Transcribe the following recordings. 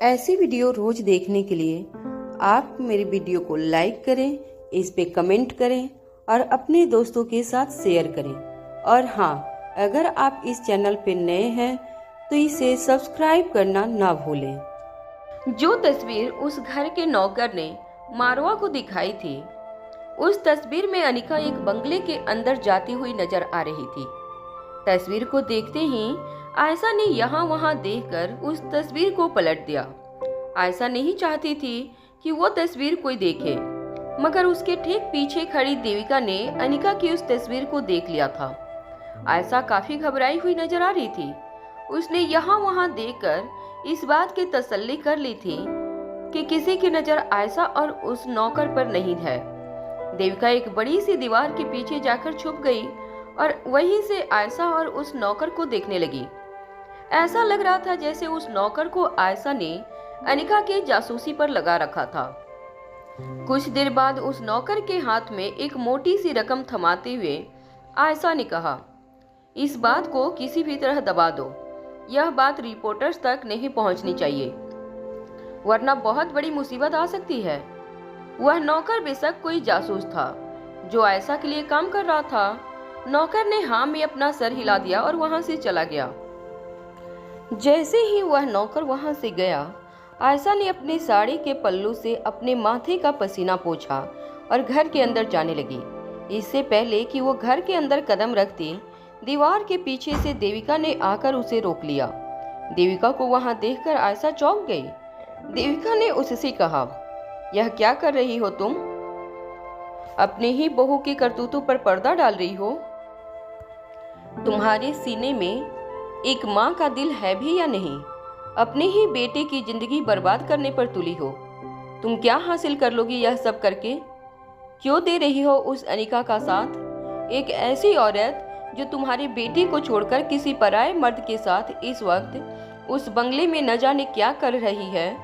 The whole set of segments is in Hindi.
ऐसी वीडियो रोज देखने के लिए आप मेरे वीडियो को लाइक करें, इस पे कमेंट करें और अपने दोस्तों के साथ शेयर करें। और हाँ, अगर आप इस चैनल पे नए हैं तो इसे सब्सक्राइब करना ना भूलें। जो तस्वीर उस घर के नौकर ने मारवा को दिखाई थी, उस तस्वीर में अनिका एक बंगले के अंदर जाती हुई नजर आ रही थी। तस्वीर को देखते ही आयशा ने यहाँ वहाँ देखकर उस तस्वीर को पलट दिया। आयशा नहीं चाहती थी कि वो तस्वीर कोई देखे, मगर उसके ठीक पीछे खड़ी देविका ने अनिका की उस तस्वीर को देख लिया था। आयशा काफी घबराई हुई नजर आ रही थी। उसने यहाँ वहाँ देखकर इस बात की तसल्ली कर ली थी कि किसी की नजर आयशा और उस नौकर पर नहीं है। देविका एक बड़ी सी दीवार के पीछे जाकर छुप गई और वहीं से आयशा और उस नौकर को देखने लगी। ऐसा लग रहा था जैसे उस नौकर को आयशा ने अनिका के जासूसी पर लगा रखा था। कुछ देर बाद उस नौकर के हाथ में एक मोटी सी रकम थमाते हुए आयशा ने कहा, इस बात को किसी भी तरह दबा दो। यह बात रिपोर्टर्स तक नहीं पहुंचनी चाहिए, वरना बहुत बड़ी मुसीबत आ सकती है। वह नौकर बेशक कोई जासूस था जो आयशा के लिए काम कर रहा था। नौकर ने हाँ में अपना सर हिला दिया और वहां से चला गया। जैसे ही वह नौकर वहां से गया, आयशा ने अपनी साड़ी के पल्लू से अपने माथे का पसीना पोंछा और घर के अंदर जाने लगी। इससे पहले कि वो घर के अंदर कदम रखती, दीवार के पीछे से देविका ने आकर उसे रोक लिया। देविका को वहां देखकर आयशा चौंक गई। देविका ने उससे कहा, यह क्या कर रही हो तुम? अपने ही बहू की करतूतों पर पर्दा डाल रही हो? तुम्हारे सीने में एक माँ का दिल है भी या नहीं? अपने ही बेटे की जिंदगी बर्बाद करने पर तुली हो। तुम क्या हासिल कर लोगी यह सब करके? क्यों दे रही हो उस अनिका का साथ, एक ऐसी औरत जो तुम्हारे बेटे को छोड़कर किसी पराये मर्द के साथ इस वक्त उस बंगले में न जाने क्या कर रही है।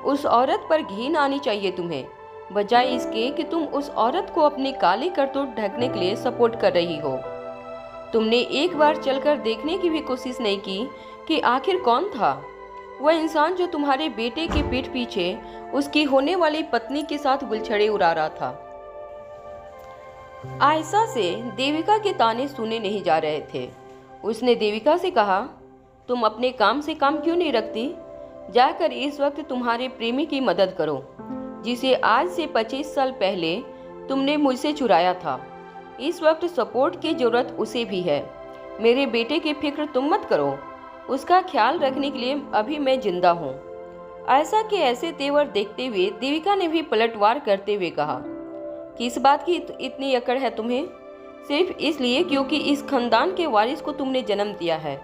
उस औरत पर घिन आनी चाहिए तुम्हें, बजाय इसके कि तुम उस औरत को अपने काले करतूत ढकने के लिए सपोर्ट कर रही हो। तुमने एक बार चलकर देखने की भी कोशिश नहीं की कि आखिर कौन था वह इंसान जो तुम्हारे बेटे के पीठ पीछे उसकी होने वाली पत्नी के साथ गुलछड़े उड़ा रहा था। आयशा से देविका के ताने सुने नहीं जा रहे थे। उसने देविका से कहा, तुम अपने काम से काम क्यों नहीं रखती? जाकर इस वक्त तुम्हारे प्रेमी की मदद करो, जिसे आज से 25 साल पहले तुमने मुझसे चुराया था। इस वक्त सपोर्ट की जरूरत उसे भी है। मेरे बेटे की फिक्र तुम मत करो, उसका ख्याल रखने के लिए अभी मैं जिंदा हूँ। आयशा के ऐसे तेवर देखते हुए देविका ने भी पलटवार करते हुए कहा, किस बात की इतनी अकड़ है तुम्हें? सिर्फ इसलिए क्योंकि इस खानदान के वारिस को तुमने जन्म दिया है,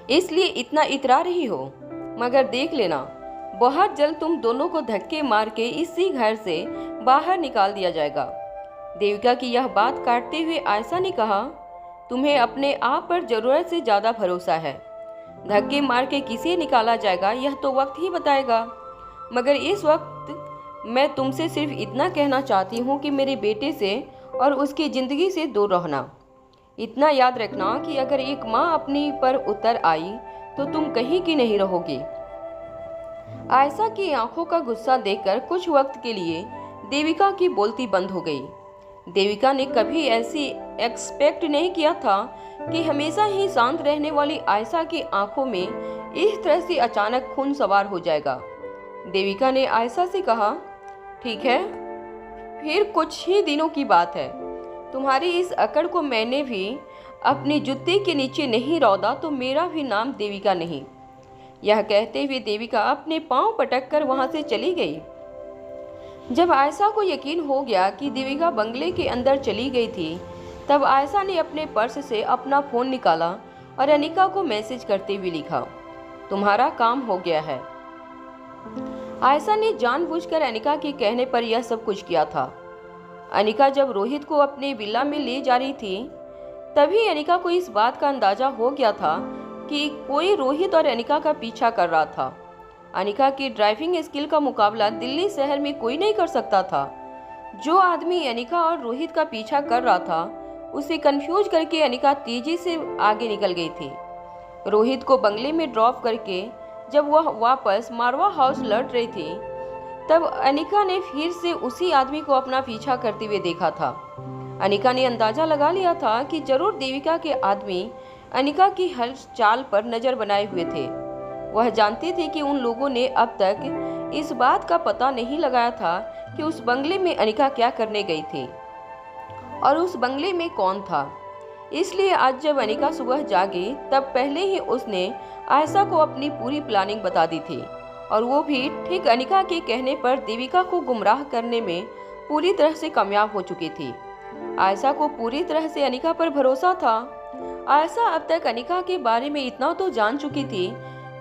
इसलिए इतना इतरा रही हो? मगर देख लेना, बहुत जल्द तुम दोनों को धक्के मार के इसी घर से बाहर निकाल दिया जाएगा। देविका की यह बात काटते हुए आयशा ने कहा, तुम्हें अपने आप पर जरूरत से ज्यादा भरोसा है। धक्के मार के किसे निकाला जाएगा यह तो वक्त ही बताएगा। मगर इस वक्त मैं तुमसे सिर्फ इतना कहना चाहती हूँ कि मेरे बेटे से और उसकी जिंदगी से दूर रहना। इतना याद रखना कि अगर एक माँ अपनी पर उतर आई तो तुम कहीं की नहीं रहोगी। आयशा की आंखों का गुस्सा देखकर कुछ वक्त के लिए देविका की बोलती बंद हो गई। देविका ने कभी ऐसी एक्सपेक्ट नहीं किया था कि हमेशा ही शांत रहने वाली आयशा की आंखों में इस तरह से अचानक खून सवार हो जाएगा। देविका ने आयशा से कहा, ठीक है, फिर कुछ ही दिनों की बात है। तुम्हारी इस अकड़ को मैंने भी अपने जूते के नीचे नहीं रौंदा तो मेरा भी नाम देविका नहीं। यह कहते हुए देविका अपने पांव पटक कर वहां से चली गई। जब आयशा को यकीन हो गया कि देविका बंगले के अंदर चली गई थी, तब आयशा ने अपने पर्स से अपना फोन निकाला और अनिका को मैसेज करते हुए लिखा, तुम्हारा काम हो गया है। आयशा ने जानबूझकर अनिका के कहने पर यह सब कुछ किया था। अनिका जब रोहित को अपने विला में ले जा रही थी, तभी अनिका को इस बात का अंदाजा हो गया था कि कोई रोहित और अनिका का पीछा कर रहा था। अनिका की ड्राइविंग स्किल का मुकाबला दिल्ली शहर में कोई नहीं कर सकता था। जो आदमी अनिका और रोहित का पीछा कर रहा था, उसे कंफ्यूज करके अनिका तेजी से आगे निकल गई थी। रोहित को बंगले में ड्रॉप करके जब वह वापस मारवा हाउस लौट रही थी, तब अनिका ने फिर से उसी आदमी को अपना पीछा करते हुए देखा था। अनिका ने अंदाजा लगा लिया था कि जरूर देविका के आदमी अनिका की हर चाल पर नजर बनाए हुए थे। वह जानते थे कि उन लोगों ने अब तक इस बात का पता नहीं लगाया था कि उस बंगले में अनिका क्या करने गई थी और उस बंगले में कौन था। इसलिए आज जब अनिका सुबह जागी, तब पहले ही उसने आयशा को अपनी पूरी प्लानिंग बता दी थी, और वो भी ठीक अनिका के कहने पर देविका को गुमराह करने में पूरी तरह से कामयाब हो चुकी थी। आयशा को पूरी तरह से अनिका पर भरोसा था। आयशा अब तक अनिका के बारे में इतना तो जान चुकी थी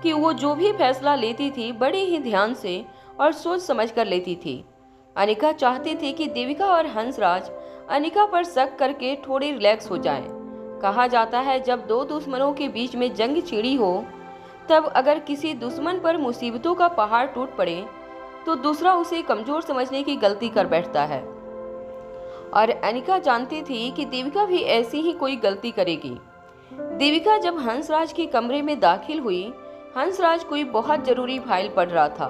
कि वो जो भी फैसला लेती थी बड़े ही ध्यान से और सोच समझ कर लेती थी। अनिका चाहती थी कि देविका और हंसराज अनिका पर शक करके थोड़ी रिलैक्स हो जाएं। कहा जाता है, जब दो दुश्मनों के बीच में जंग छिड़ी हो, तब अगर किसी दुश्मन पर मुसीबतों का पहाड़ टूट पड़े तो दूसरा उसे कमजोर समझने की गलती कर बैठता है। और अनिका जानती थी कि देविका भी ऐसी ही कोई गलती करेगी। देविका जब हंसराज के कमरे में दाखिल हुई, हंसराज कोई बहुत जरूरी फाइल पढ़ रहा था।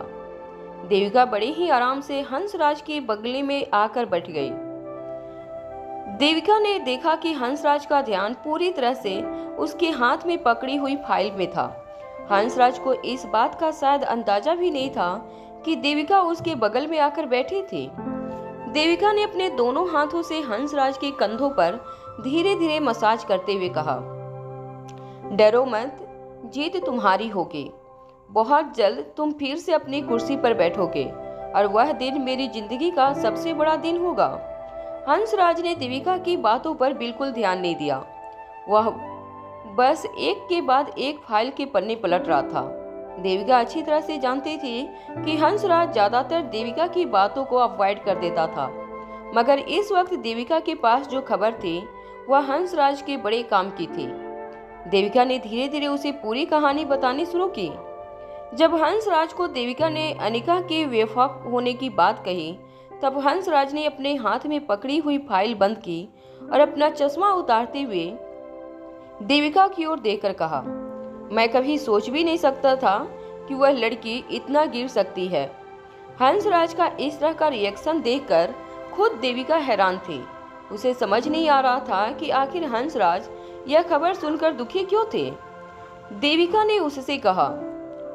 देविका बड़े ही आराम से हंसराज के बगले में आकर बैठ गई। देविका ने देखा कि हंसराज का ध्यान पूरी तरह से उसके हाथ में पकड़ी हुई फाइल में था। हंसराज को इस बात का शायद अंदाजा भी नहीं था कि देविका उसके बगल में आकर बैठी थी। देविका ने अपने दोनों हाथों से हंसराज के कंधों पर धीरे धीरे मसाज करते हुए कहा, डरो मत, जीत तुम्हारी होगी। बहुत जल्द तुम फिर से अपनी कुर्सी पर बैठोगे और वह दिन मेरी जिंदगी का सबसे बड़ा दिन होगा। हंसराज ने देविका की बातों पर बिल्कुल ध्यान नहीं दिया। वह बस एक के बाद एक फाइल के पन्ने पलट रहा था। देविका अच्छी तरह से जानती थी कि हंसराज ज्यादातर देविका की बातों को अवॉइड कर देता था, मगर इस वक्त देविका के पास जो खबर थी वह हंसराज के बड़े काम की थी। देविका ने धीरे धीरे उसे पूरी कहानी बतानी शुरू की। जब हंसराज को देविका ने अनिका के बेवफा होने की बात कही, तब हंसराज ने अपने हाथ में पकड़ी हुई फाइल बंद की और अपना चश्मा उतारते हुए देविका की ओर देखकर कहा, मैं कभी सोच भी नहीं सकता था कि वह लड़की इतना गिर सकती है। हंसराज का इस तरह का रिएक्शन देखकर खुद देविका हैरान थी। उसे समझ नहीं आ रहा था कि आखिर हंसराज यह खबर सुनकर दुखी क्यों थे। देविका ने उससे कहा,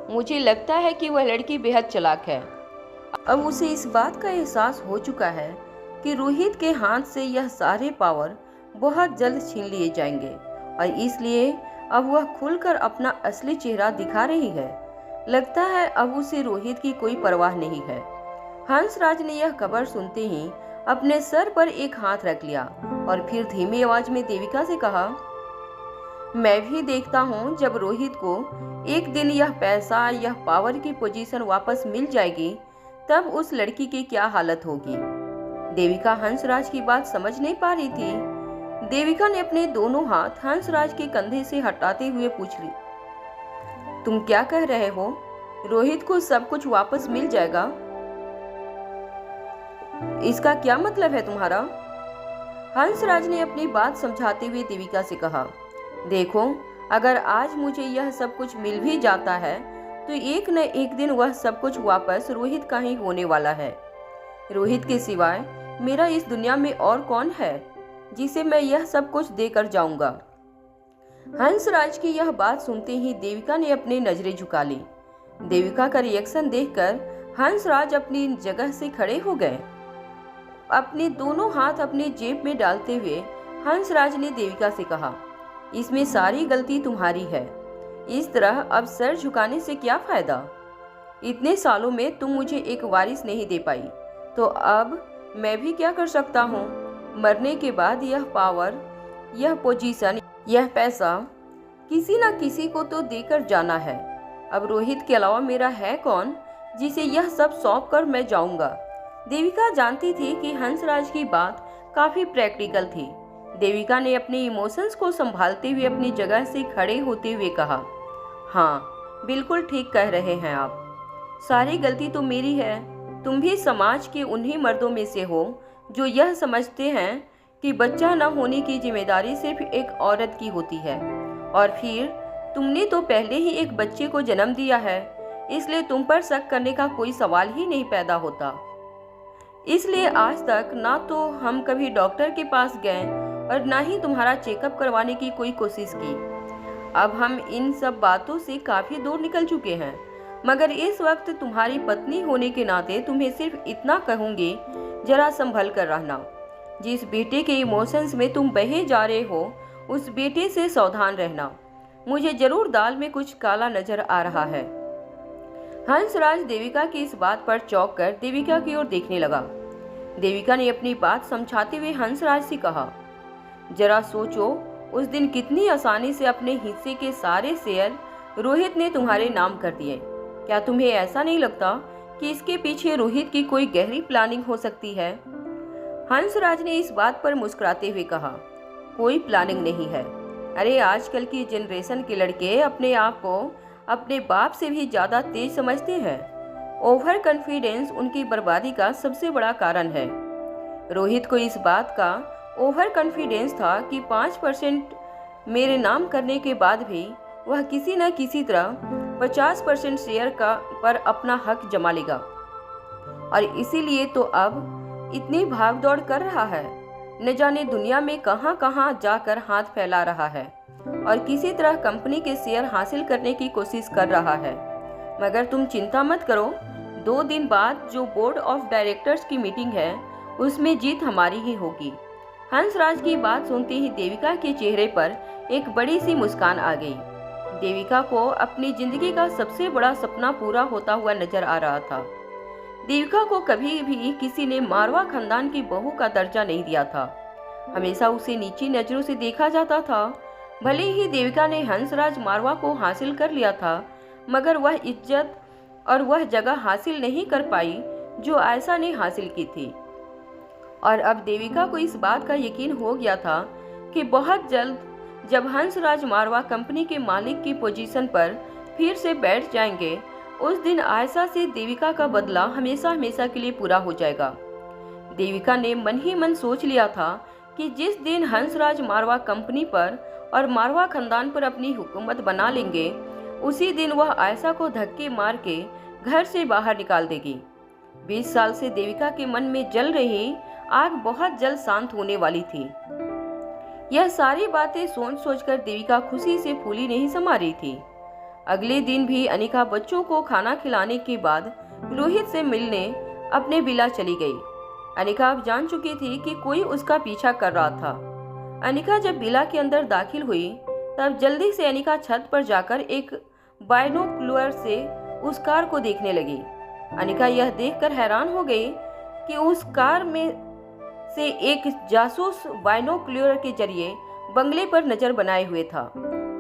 मुझे लगता है कि वह लड़की बेहद चालाक है। अब उसे इस बात का एहसास हो चुका है कि रोहित के हाथ से यह सारे पावर बहुत जल्द छीन लिए जाएंगे, और इसलिए अब वह खुलकर अपना असली चेहरा दिखा रही है। लगता है अब उसे रोहित की कोई परवाह नहीं है। हंसराज ने यह खबर सुनते ही अपने सर पर एक हाथ रख लिया और फिर धीमी आवाज में देविका से कहा, मैं भी देखता हूँ जब रोहित को एक दिन यह पैसा, यह पावर की पोजीशन वापस मिल जाएगी, तब उस लड़की की क्या हालत होगी। देविका हंसराज की बात समझ नहीं पा रही थी। देविका ने अपने दोनों हाथ हंसराज के कंधे से हटाते हुए पूछ ली, तुम क्या कह रहे हो? रोहित को सब कुछ वापस मिल जाएगा? इसका क्या मतलब है तुम्हारा? हंसराज ने अपनी बात समझाते हुए देविका से कहा, देखो, अगर आज मुझे यह सब कुछ मिल भी जाता है तो एक न एक दिन वह सब कुछ वापस रोहित का ही होने वाला है। रोहित के सिवाय मेरा इस दुनिया में और कौन है जिसे मैं यह सब कुछ देकर जाऊंगा। हंसराज की यह बात सुनते ही देविका ने अपनी नजरें झुका ली। देविका का रिएक्शन देखकर हंसराज अपनी जगह से खड़े हो गए। अपने दोनों हाथ अपने जेब में डालते हुए हंसराज ने देविका से कहा, इसमें सारी गलती तुम्हारी है। इस तरह अब सर झुकाने से क्या फायदा? इतने सालों में तुम मुझे एक वारिस नहीं दे पाई, तो अब मैं भी क्या कर सकता हूँ? मरने के बाद यह पावर, यह पोजीशन, यह पैसा किसी न किसी को तो देकर जाना है। अब रोहित के अलावा मेरा है कौन जिसे यह सब सौंप कर मैं जाऊंगा। देविका जानती थी कि हंसराज की बात काफी प्रैक्टिकल थी। देविका ने अपने इमोशंस को संभालते हुए अपनी जगह से खड़े होते हुए कहा, हाँ, बिल्कुल ठीक कह रहे हैं आप। सारी गलती तो मेरी है। तुम भी समाज के उन्हीं मर्दों में से हो जो यह समझते हैं कि बच्चा न होने की जिम्मेदारी सिर्फ एक औरत की होती है, और फिर तुमने तो पहले ही एक बच्चे को जन्म दिया है, इसलिए तुम पर शक करने का कोई सवाल ही नहीं पैदा होता। इसलिए आज तक ना तो हम कभी डॉक्टर के पास गए और ना ही तुम्हारा चेकअप करवाने की कोई कोशिश की। अब हम इन सब बातों से काफ़ी दूर निकल चुके हैं, मगर इस वक्त तुम्हारी पत्नी होने के नाते तुम्हें सिर्फ इतना कहूँगी, जरा संभल कर रहना। जिस बेटे के इमोशंस में तुम बहे जा रहे हो, उस बेटे से सावधान रहना। मुझे जरूर दाल में कुछ काला नजर आ रहा है। हंसराज देविका की इस बात पर चौंक कर देविका की ओर देखने लगा। देविका ने अपनी बात समझाते हुए हंसराज से कहा, जरा सोचो, उस दिन कितनी आसानी से अपने हिस्से के सारे शेयर रोहित ने तुम्हारे नाम कर दिए। क्या तुम्हें ऐसा नहीं लगता कि इसके पीछे रोहित की कोई गहरी प्लानिंग हो सकती है? हंसराज ने इस बात पर मुस्कुराते हुए कहा, कोई प्लानिंग नहीं है। अरे आजकल की जनरेशन के लड़के अपने आप को अपने बाप से भी ज़्यादा तेज समझते हैं। ओवर कॉन्फिडेंस उनकी बर्बादी का सबसे बड़ा कारण है। रोहित को इस बात का ओवर कॉन्फिडेंस था कि 5% मेरे नाम करने के बाद भी वह किसी न किसी तरह 50% शेयर पर अपना हक जमा लेगा, और इसीलिए तो अब इतनी भाग दौड़ कर रहा है। न जाने दुनिया में कहां कहां जाकर हाथ फैला रहा है और किसी तरह कंपनी के शेयर हासिल करने की कोशिश कर रहा है। मगर तुम चिंता मत करो, 2 दिन बाद जो बोर्ड ऑफ डायरेक्टर्स की मीटिंग है, उसमें जीत हमारी ही होगी। हंसराज की बात सुनते ही देविका के चेहरे पर एक बड़ी सी मुस्कान आ गई। देविका को अपनी जिंदगी का सबसे बड़ा सपना पूरा होता हुआ नजर आ रहा था। देविका को कभी भी किसी ने मारवा खानदान की बहू का दर्जा नहीं दिया था। हमेशा उसे नीची नजरों से देखा जाता था। भले ही देविका ने हंसराज मारवा को हासिल कर लिया था, मगर वह इज्जत और वह जगह हासिल नहीं कर पाई जो आयशा ने हासिल की थी। और अब देविका को इस बात का यकीन हो गया था कि बहुत जल्द जब हंसराज मारवा कंपनी के मालिक की पोजीशन पर फिर से बैठ जाएंगे, उस दिन आयशा से देविका का बदला हमेशा हमेशा के लिए पूरा हो जाएगा। देविका ने मन ही मन सोच लिया था कि जिस दिन हंसराज मारवा कंपनी पर और मारवा खानदान पर अपनी हुकूमत बना लेंगे, उसी दिन वह आयशा को धक्के मार के घर से बाहर निकाल देगी। 20 साल से देविका के मन में जल रही आग बहुत जल्द शांत होने वाली थी। यह सारी बातें सोच सोचकर देविका खुशी से फूली नहीं समा रही थी। अगले दिन भी अनिका बच्चों को खाना खिलाने के बाद रोहित से मिलने अपने विला चली गई। अनिका अब जान चुकी थी कि कोई उसका पीछा कर रहा था। अनिका जब विला के अंदर दाखिल हुई, तब जल्दी से अनिका छत पर जाकर एक बाइनोक्यूलर से उस कार को देखने लगी। अनिका यह देखकर हैरान हो गई कि उस कार में से एक जासूस बाइनोक्यूलर के जरिए बंगले पर नजर बनाए हुए था।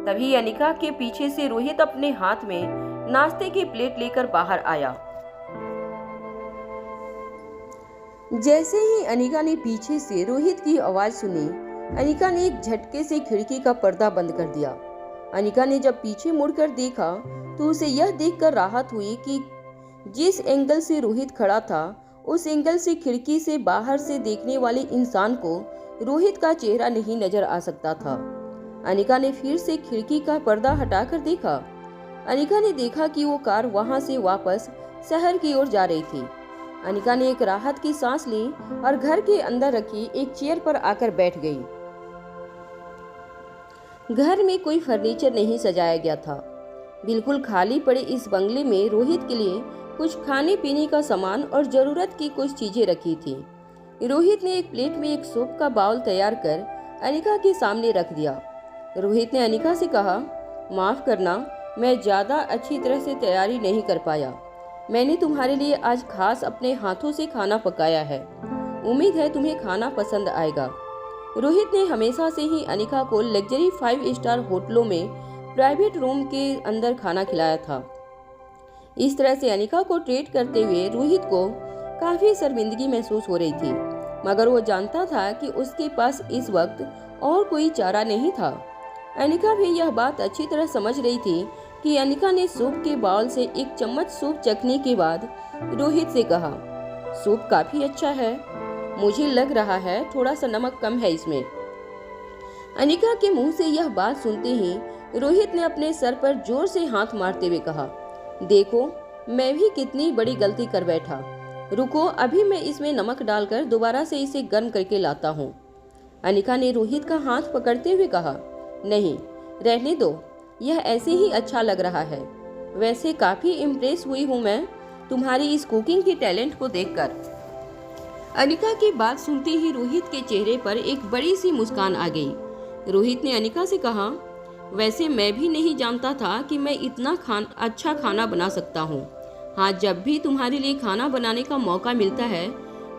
तभी अनिका के पीछे से रोहित अपने हाथ में नाश्ते की प्लेट लेकर बाहर आया। जैसे ही अनिका ने पीछे से रोहित की आवाज सुनी, अनिका ने एक झटके से खिड़की का पर्दा बंद कर दिया। अनिका ने जब पीछे मुड़कर देखा तो उसे यह देखकर राहत हुई कि जिस एंगल से रोहित खड़ा था, उस एंगल से खिड़की से बाहर से देखने वाले इंसान को रोहित का चेहरा नहीं नजर आ सकता था। अनिका ने फिर से खिड़की का पर्दा हटाकर देखा। अनिका ने देखा कि वो कार वहां से वापस शहर की ओर जा रही थी। अनिका ने एक राहत की सांस ली और घर के अंदर रखी एक चेयर पर आकर बैठ गई। घर में कोई फर्नीचर नहीं सजाया गया था। बिल्कुल खाली पड़े इस बंगले में रोहित के लिए कुछ खाने पीने का सामान और जरूरत की कुछ चीजें रखी थी। रोहित ने एक प्लेट में एक सूप का बाउल तैयार कर अनिका के सामने रख दिया। रोहित ने अनिका से कहा, माफ करना, मैं ज्यादा अच्छी तरह से तैयारी नहीं कर पाया। मैंने तुम्हारे लिए आज खास अपने हाथों से खाना पकाया है। उम्मीद है तुम्हें खाना पसंद आएगा। रोहित ने हमेशा से ही अनिका को लग्जरी 5 स्टार होटलों में प्राइवेट रूम के अंदर खाना खिलाया था। इस तरह से अनिका को ट्रीट करते हुए रोहित को काफी शर्मिंदगी महसूस हो रही थी, मगर वो जानता था कि उसके पास इस वक्त और कोई चारा नहीं था। अनिका भी यह बात अच्छी तरह समझ रही थी कि अनिका ने सूप के बाउल से एक चम्मच सूप चखने के बाद रोहित से कहा, सूप काफी अच्छा है, मुझे लग रहा है थोड़ा सा नमक कम है इसमें। अनिका के मुंह से यह बात सुनते ही रोहित ने अपने सर पर जोर से हाथ मारते हुए कहा, देखो मैं भी कितनी बड़ी गलती कर बैठा। रुको, अभी मैं इसमें नमक डालकर दोबारा से इसे गर्म करके लाता हूँ। अनिका ने रोहित का हाथ पकड़ते हुए कहा, नहीं रहने दो, यह ऐसे ही अच्छा लग रहा है। वैसे काफी इम्प्रेस हुई हूँ मैं तुम्हारी इस कुकिंग की टैलेंट को देखकर। अनिका की बात सुनते ही रोहित के चेहरे पर एक बड़ी सी मुस्कान आ गई। रोहित ने अनिका से कहा, वैसे मैं भी नहीं जानता था कि मैं इतना अच्छा खाना बना सकता हूँ। हाँ, जब भी तुम्हारे लिए खाना बनाने का मौका मिलता है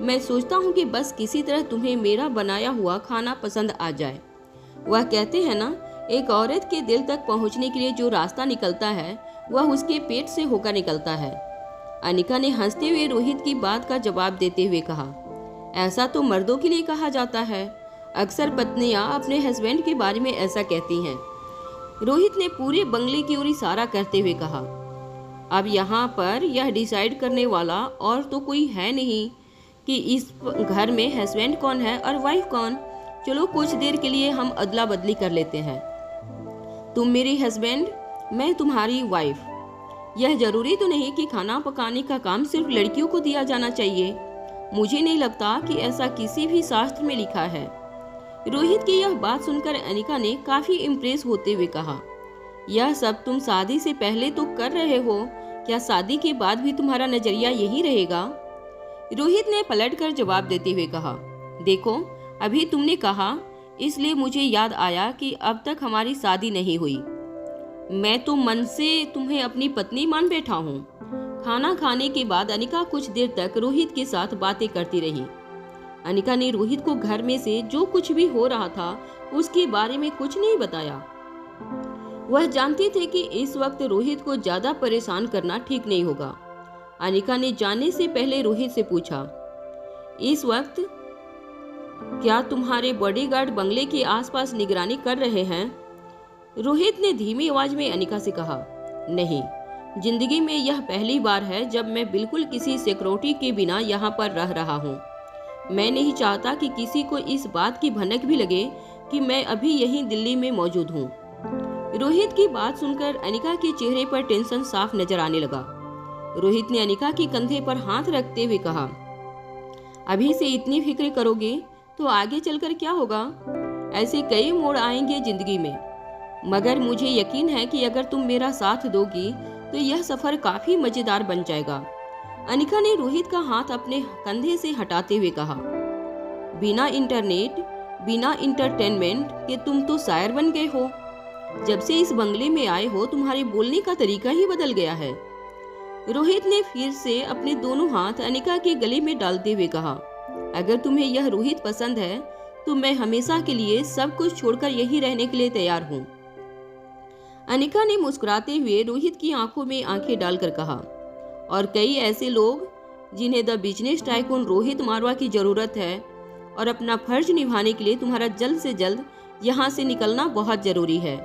मैं सोचता हूँ कि बस किसी तरह तुम्हें मेरा बनाया हुआ खाना पसंद आ जाए। वह कहते हैं ना, एक औरत के दिल तक पहुँचने के लिए जो रास्ता निकलता है वह उसके पेट से होकर निकलता है। अनिका ने हंसते हुए रोहित की बात का जवाब देते हुए कहा, ऐसा तो मर्दों के लिए कहा जाता है। अक्सर पत्नियां अपने हस्बैंड के बारे में ऐसा कहती हैं। रोहित ने पूरे बंगले की ओर इशारा करते हुए कहा, अब यहाँ पर यह डिसाइड करने वाला और तो कोई है नहीं कि इस घर में हस्बैंड कौन है और वाइफ कौन। चलो कुछ देर के लिए हम अदला बदली कर लेते हैं, तुम मेरे हस्बैंड, मैं तुम्हारी वाइफ। यह जरूरी तो नहीं कि खाना पकाने का काम सिर्फ लड़कियों को दिया जाना चाहिए। मुझे नहीं लगता कि ऐसा किसी भी शास्त्र में लिखा है। रोहित की यह बात सुनकर अनिका ने काफी इम्प्रेस होते हुए कहा, यह सब तुम शादी से पहले तो कर रहे हो, क्या शादी के बाद भी तुम्हारा नजरिया यही रहेगा? रोहित ने पलटकर जवाब देते हुए कहा, देखो अभी तुमने कहा इसलिए मुझे याद आया कि अब तक हमारी शादी नहीं हुई। मैं तो मन से तुम्हें अपनी पत्नी मान बैठा हूँ। खाना खाने के बाद अनिका कुछ देर तक रोहित के साथ बातें करती रही। अनिका ने रोहित को घर में से जो कुछ भी हो रहा था उसके बारे में कुछ नहीं बताया। वह जानती थी कि इस वक्त रोहित को ज्यादा परेशान करना ठीक नहीं होगा। अनिका ने जाने से पहले रोहित से पूछा, इस वक्त क्या तुम्हारे बॉडीगार्ड बंगले के आसपास निगरानी कर रहे हैं? रोहित ने धीमी आवाज में अनिका से कहा, नहीं, जिंदगी में यह पहली बार है जब मैं बिल्कुल किसी सिक्योरिटी के बिना यहाँ पर रह रहा हूँ। मैं नहीं चाहता कि किसी को इस बात की भनक भी लगे कि मैं अभी यहीं दिल्ली में मौजूद हूँ। रोहित की बात सुनकर अनिका के चेहरे पर टेंशन साफ नजर आने लगा। रोहित ने अनिका के कंधे पर हाथ रखते हुए कहा, अभी से इतनी फिक्र करोगे तो आगे चलकर क्या होगा? ऐसे कई मोड़ आएंगे जिंदगी में, मगर मुझे यकीन है कि अगर तुम मेरा साथ दोगी तो यह सफर काफी मजेदार बन जाएगा। अनिका ने रोहित का हाथ अपने कंधे से हटाते हुए कहा, बिना इंटरनेट, बिना इंटरटेनमेंट के तुम तो शायर बन गए हो। जब से इस बंगले में आए हो तुम्हारे बोलने का तरीका ही बदल गया है। रोहित ने फिर से अपने दोनों हाथ अनिका के गले में डालते हुए कहा, अगर तुम्हें यह रोहित पसंद है तो मैं हमेशा के लिए सब कुछ छोड़कर यही रहने के लिए तैयार हूँ। अनिका ने मुस्कुराते हुए रोहित की आंखों में आंखें डालकर कहा, और कई ऐसे लोग जिन्हें द बिजनेस टाइकून रोहित मारवा की जरूरत है, और अपना फर्ज निभाने के लिए तुम्हारा जल्द से जल्द यहाँ से निकलना बहुत जरूरी है।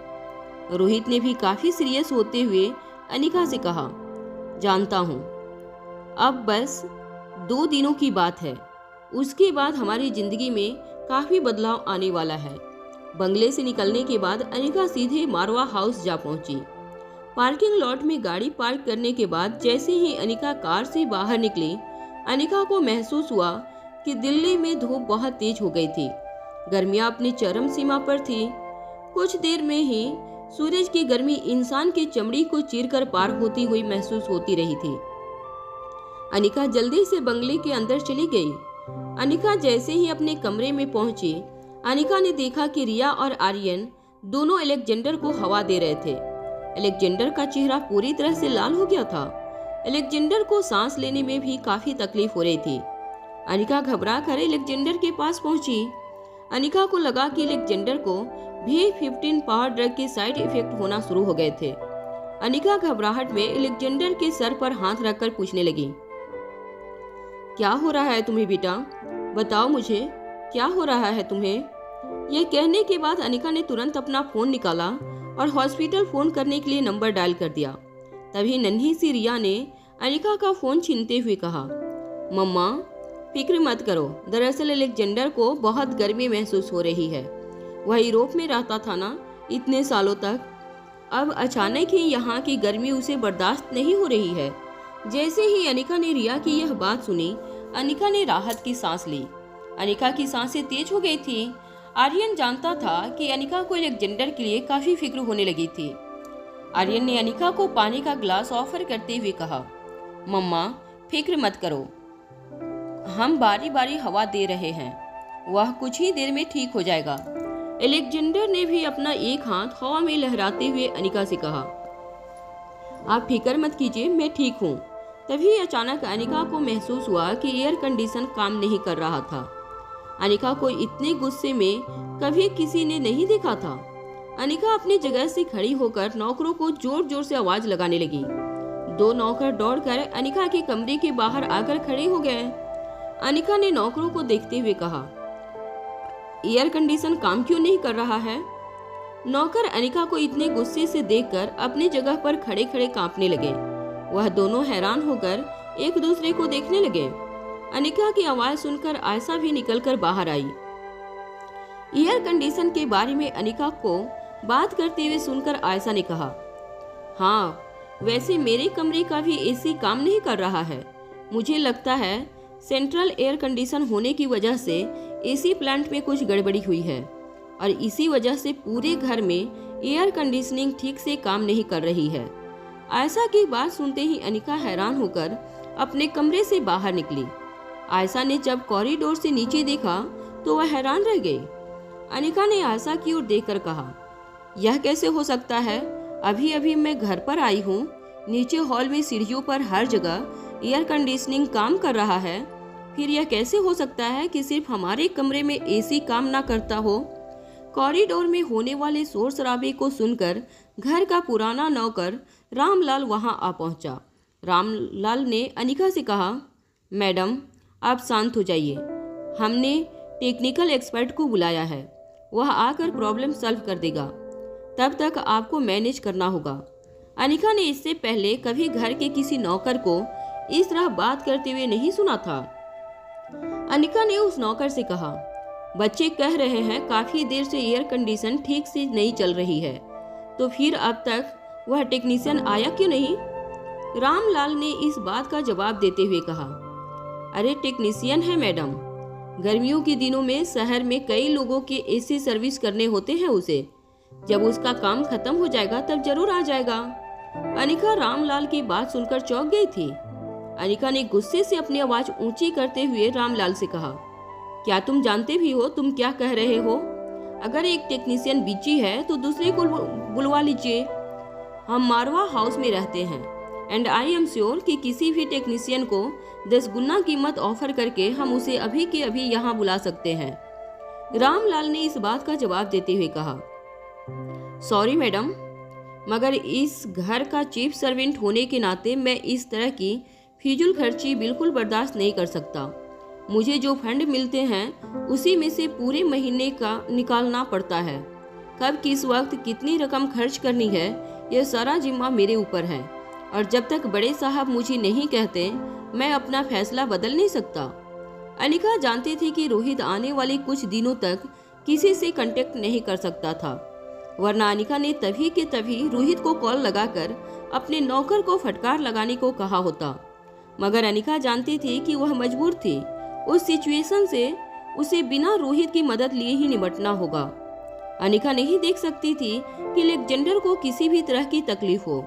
रोहित ने भी काफी सीरियस होते हुए अनिका से कहा, जानता हूँ, अब बस 2 दिनों की बात है, उसके बाद हमारी जिंदगी में काफी बदलाव आने वाला है। बंगले से निकलने के बाद अनिका सीधे मारवा हाउस जा पहुंची। पार्किंग लॉट में गाड़ी पार्क करने के बाद जैसे ही अनिका कार से बाहर निकली, अनिका को महसूस हुआ कि दिल्ली में धूप बहुत तेज हो गई थी। गर्मियां अपनी चरम सीमा पर थी। कुछ देर में ही सूरज की गर्मी इंसान की चमड़ी को चीरकर पार होती हुई महसूस होती रही थी। अनिका जल्दी से बंगले के अंदर चली गई। अनिका जैसे ही अपने कमरे में पहुंची, अनिका ने देखा कि रिया और आर्यन दोनों अलेक्जेंडर को हवा दे रहे थे। अलेक्जेंडर का चेहरा पूरी तरह से लाल हो गया था। अलेक्जेंडर को सांस लेने में भी काफी तकलीफ हो रही थी। अनिका घबरा कर अलेक्जेंडर के पास पहुंची। अनिका को लगा कि अलेक्जेंडर को भी 15 पावर ड्रग के साइड इफेक्ट होना शुरू हो गए थे। अनिका घबराहट में अलेक्जेंडर के सर पर हाथ रखकर पूछने लगी, क्या हो रहा है तुम्हें बेटा? बताओ मुझे, क्या हो रहा है तुम्हें? यह कहने के बाद अनिका ने तुरंत अपना फोन निकाला और हॉस्पिटल फोन करने के लिए नंबर डायल कर दिया। तभी नन्ही सी रिया ने अनिका का फोन छीनते हुए कहा, मम्मा फिक्र मत करो, दरअसल अलेक्जेंडर को बहुत गर्मी महसूस हो रही है। वह यूरोप में रहता था ना इतने सालों तक, अब अचानक ही यहाँ की गर्मी उसे बर्दाश्त नहीं हो रही है। जैसे ही अनिका ने रिया की यह बात सुनी, अनिका ने राहत की सांस ली। अनिका की सांसें तेज हो गई थी। आर्यन जानता था कि अनिका को अलेक्जेंडर के लिए काफी फिक्र होने लगी थी। आर्यन ने अनिका को पानी का ग्लास ऑफर करते हुए कहा, मम्मा फिक्र मत करो, हम बारी बारी हवा दे रहे हैं, वह कुछ ही देर में ठीक हो जाएगा। अलेक्जेंडर ने भी अपना एक हाथ हवा में लहराते हुए अनिका से कहा, आप फिक्र मत कीजिए, मैं ठीक हूँ। तभी अचानक अनिका को महसूस हुआ कि एयर कंडीशन काम नहीं कर रहा था। अनिका को इतने गुस्से में कभी किसी ने नहीं देखा था। अनिका अपनी जगह से खड़ी होकर नौकरों को जोर जोर से आवाज लगाने लगी। 2 नौकर दौड़कर अनिका के कमरे के बाहर आकर खड़े हो गए। अनिका ने नौकरों को देखते हुए कहा, एयर कंडीशन काम क्यों नहीं कर रहा है? नौकर अनिका को इतने गुस्से से देखकर अपनी जगह पर खड़े खड़े कांपने लगे। वह दोनों हैरान होकर एक दूसरे को देखने लगे। अनिका की आवाज सुनकर आयशा भी निकलकर बाहर आई। एयर कंडीशन के बारे में अनिका को बात करते हुए सुनकर आयशा ने कहा, हाँ, वैसे मेरे कमरे का भी एसी काम नहीं कर रहा है। मुझे लगता है सेंट्रल एयर कंडीशन होने की वजह से एसी प्लांट में कुछ गड़बड़ी हुई है और इसी वजह से पूरे घर में एयर कंडीशनिंग ठीक से काम नहीं कर रही है। आयशा की बात सुनते ही अनिका हैरान होकर अपने कमरे से बाहर निकली। आयशा ने जब कॉरिडोर से नीचे देखा तो वह हैरान रह गई। अनिका ने आयशा की ओर देखकर कहा, यह कैसे हो सकता है? अभी अभी मैं घर पर आई हूँ, नीचे हॉल में सीढ़ियों पर हर जगह एयर कंडीशनिंग काम कर रहा है, फिर यह कैसे हो सकता है कि सिर्फ हमारे कमरे में एसी काम ना करता हो? कॉरिडोर में होने वाले शोर शराबे को सुनकर घर का पुराना नौकर रामलाल वहां आ पहुंचा। रामलाल ने अनिका से कहा, मैडम आप शांत हो जाइए, हमने टेक्निकल एक्सपर्ट को बुलाया है, वह आकर प्रॉब्लम सॉल्व कर देगा, तब तक आपको मैनेज करना होगा। अनिका ने इससे पहले कभी घर के किसी नौकर को इस तरह बात करते हुए नहीं सुना था। अनिका ने उस नौकर से कहा, बच्चे कह रहे हैं काफी देर से एयर कंडीशन ठीक से नहीं चल रही है, तो फिर अब तक वह टेक्नीशियन आया क्यों नहीं? रामलाल ने इस बात का जवाब देते हुए कहा, अरे टेक्नीशियन है मैडम, गर्मियों के दिनों में शहर में कई लोगों के एसी सर्विस करने होते हैं उसे, जब उसका काम खत्म हो जाएगा तब जरूर आ जाएगा। अनिका रामलाल की बात सुनकर चौंक गई थी। अनिका ने गुस्से से अपनी आवाज ऊंची करते हुए रामलाल से कहा, क्या तुम जानते भी हो तुम क्या कह रहे हो? अगर एक टेक्नीशियन बिजी है तो दूसरे को बुलवा लीजिए। हम मारवा हाउस में रहते हैं एंड आई एम श्योर कि किसी भी टेक्नीशियन को 10 गुना कीमत ऑफर करके हम उसे अभी के अभी यहाँ बुला सकते हैं। रामलाल ने इस बात का जवाब देते हुए कहा, सॉरी मैडम, मगर इस घर का चीफ सर्वेंट होने के नाते मैं इस तरह की फिजूल खर्ची बिल्कुल बर्दाश्त नहीं कर सकता। मुझे जो फंड मिलते हैं उसी में से पूरे महीने का निकालना पड़ता है। कब किस वक्त कितनी रकम खर्च करनी है यह सारा जिम्मा मेरे ऊपर है, और जब तक बड़े साहब मुझे नहीं कहते मैं अपना फैसला बदल नहीं सकता। अनिका जानती थी कि रोहित आने वाले कुछ दिनों तक किसी से कांटेक्ट नहीं कर सकता था, वरना अनिका ने तभी के तभी रोहित को कॉल लगाकर अपने नौकर को फटकार लगाने को कहा होता। मगर अनिका जानती थी कि वह मजबूर थी, उस सिचुएशन से उसे बिना रोहित की मदद लिए ही निपटना होगा। अनिका नहीं देख सकती थी कि अलेक्जेंडर को किसी भी तरह की तकलीफ हो।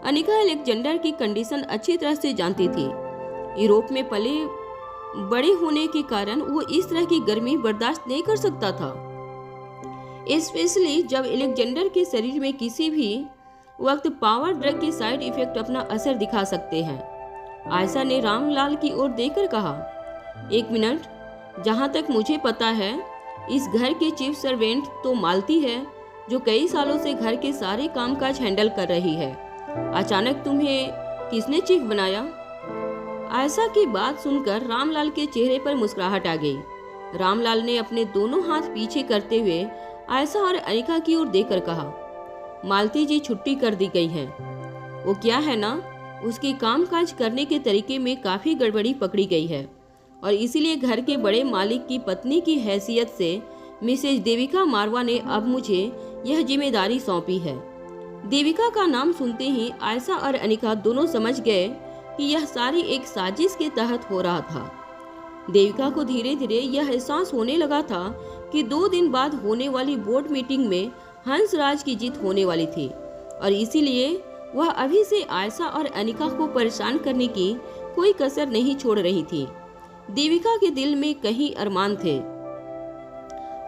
अनिका अलेक्जेंडर की कंडीशन अच्छी तरह से जानती थी। यूरोप में पले बड़े होने के कारण वो इस तरह की गर्मी बर्दाश्त नहीं कर सकता था, स्पेशली जब अलेक्जेंडर के शरीर में किसी भी वक्त पावर ड्रग के साइड इफेक्ट अपना असर दिखा सकते हैं। आयशा ने रामलाल की ओर देखकर कहा, एक मिनट, जहाँ तक मुझे पता है इस घर के चीफ सर्वेंट तो मालती है, जो कई सालों से घर के सारे कामकाज हैंडल कर रही है। अचानक तुम्हें किसने चीफ बनाया? आयशा की बात सुनकर रामलाल के चेहरे पर मुस्कुराहट आ गई। रामलाल ने अपने दोनों हाथ पीछे करते हुए आयशा और अनिका की ओर देखकर कहा, मालती जी छुट्टी कर दी गई हैं। वो क्या है ना, उसके कामकाज करने के तरीके में काफी गड़बड़ी पकड़ी गई है और इसीलिए घर के बड़े मालिक की पत्नी की हैसियत से मिसेज देविका मारवा ने अब मुझे यह जिम्मेदारी सौंपी है। देविका का नाम सुनते ही आयशा और अनिका दोनों समझ गए कि यह सारी एक साजिश के तहत हो रहा था। देविका को धीरे धीरे यह एहसास होने लगा था कि 2 दिन बाद होने वाली बोर्ड मीटिंग में हंसराज की जीत होने वाली थी और इसीलिए वह अभी से आयशा और अनिका को परेशान करने की कोई कसर नहीं छोड़ रही थी। देविका के दिल में कई अरमान थे।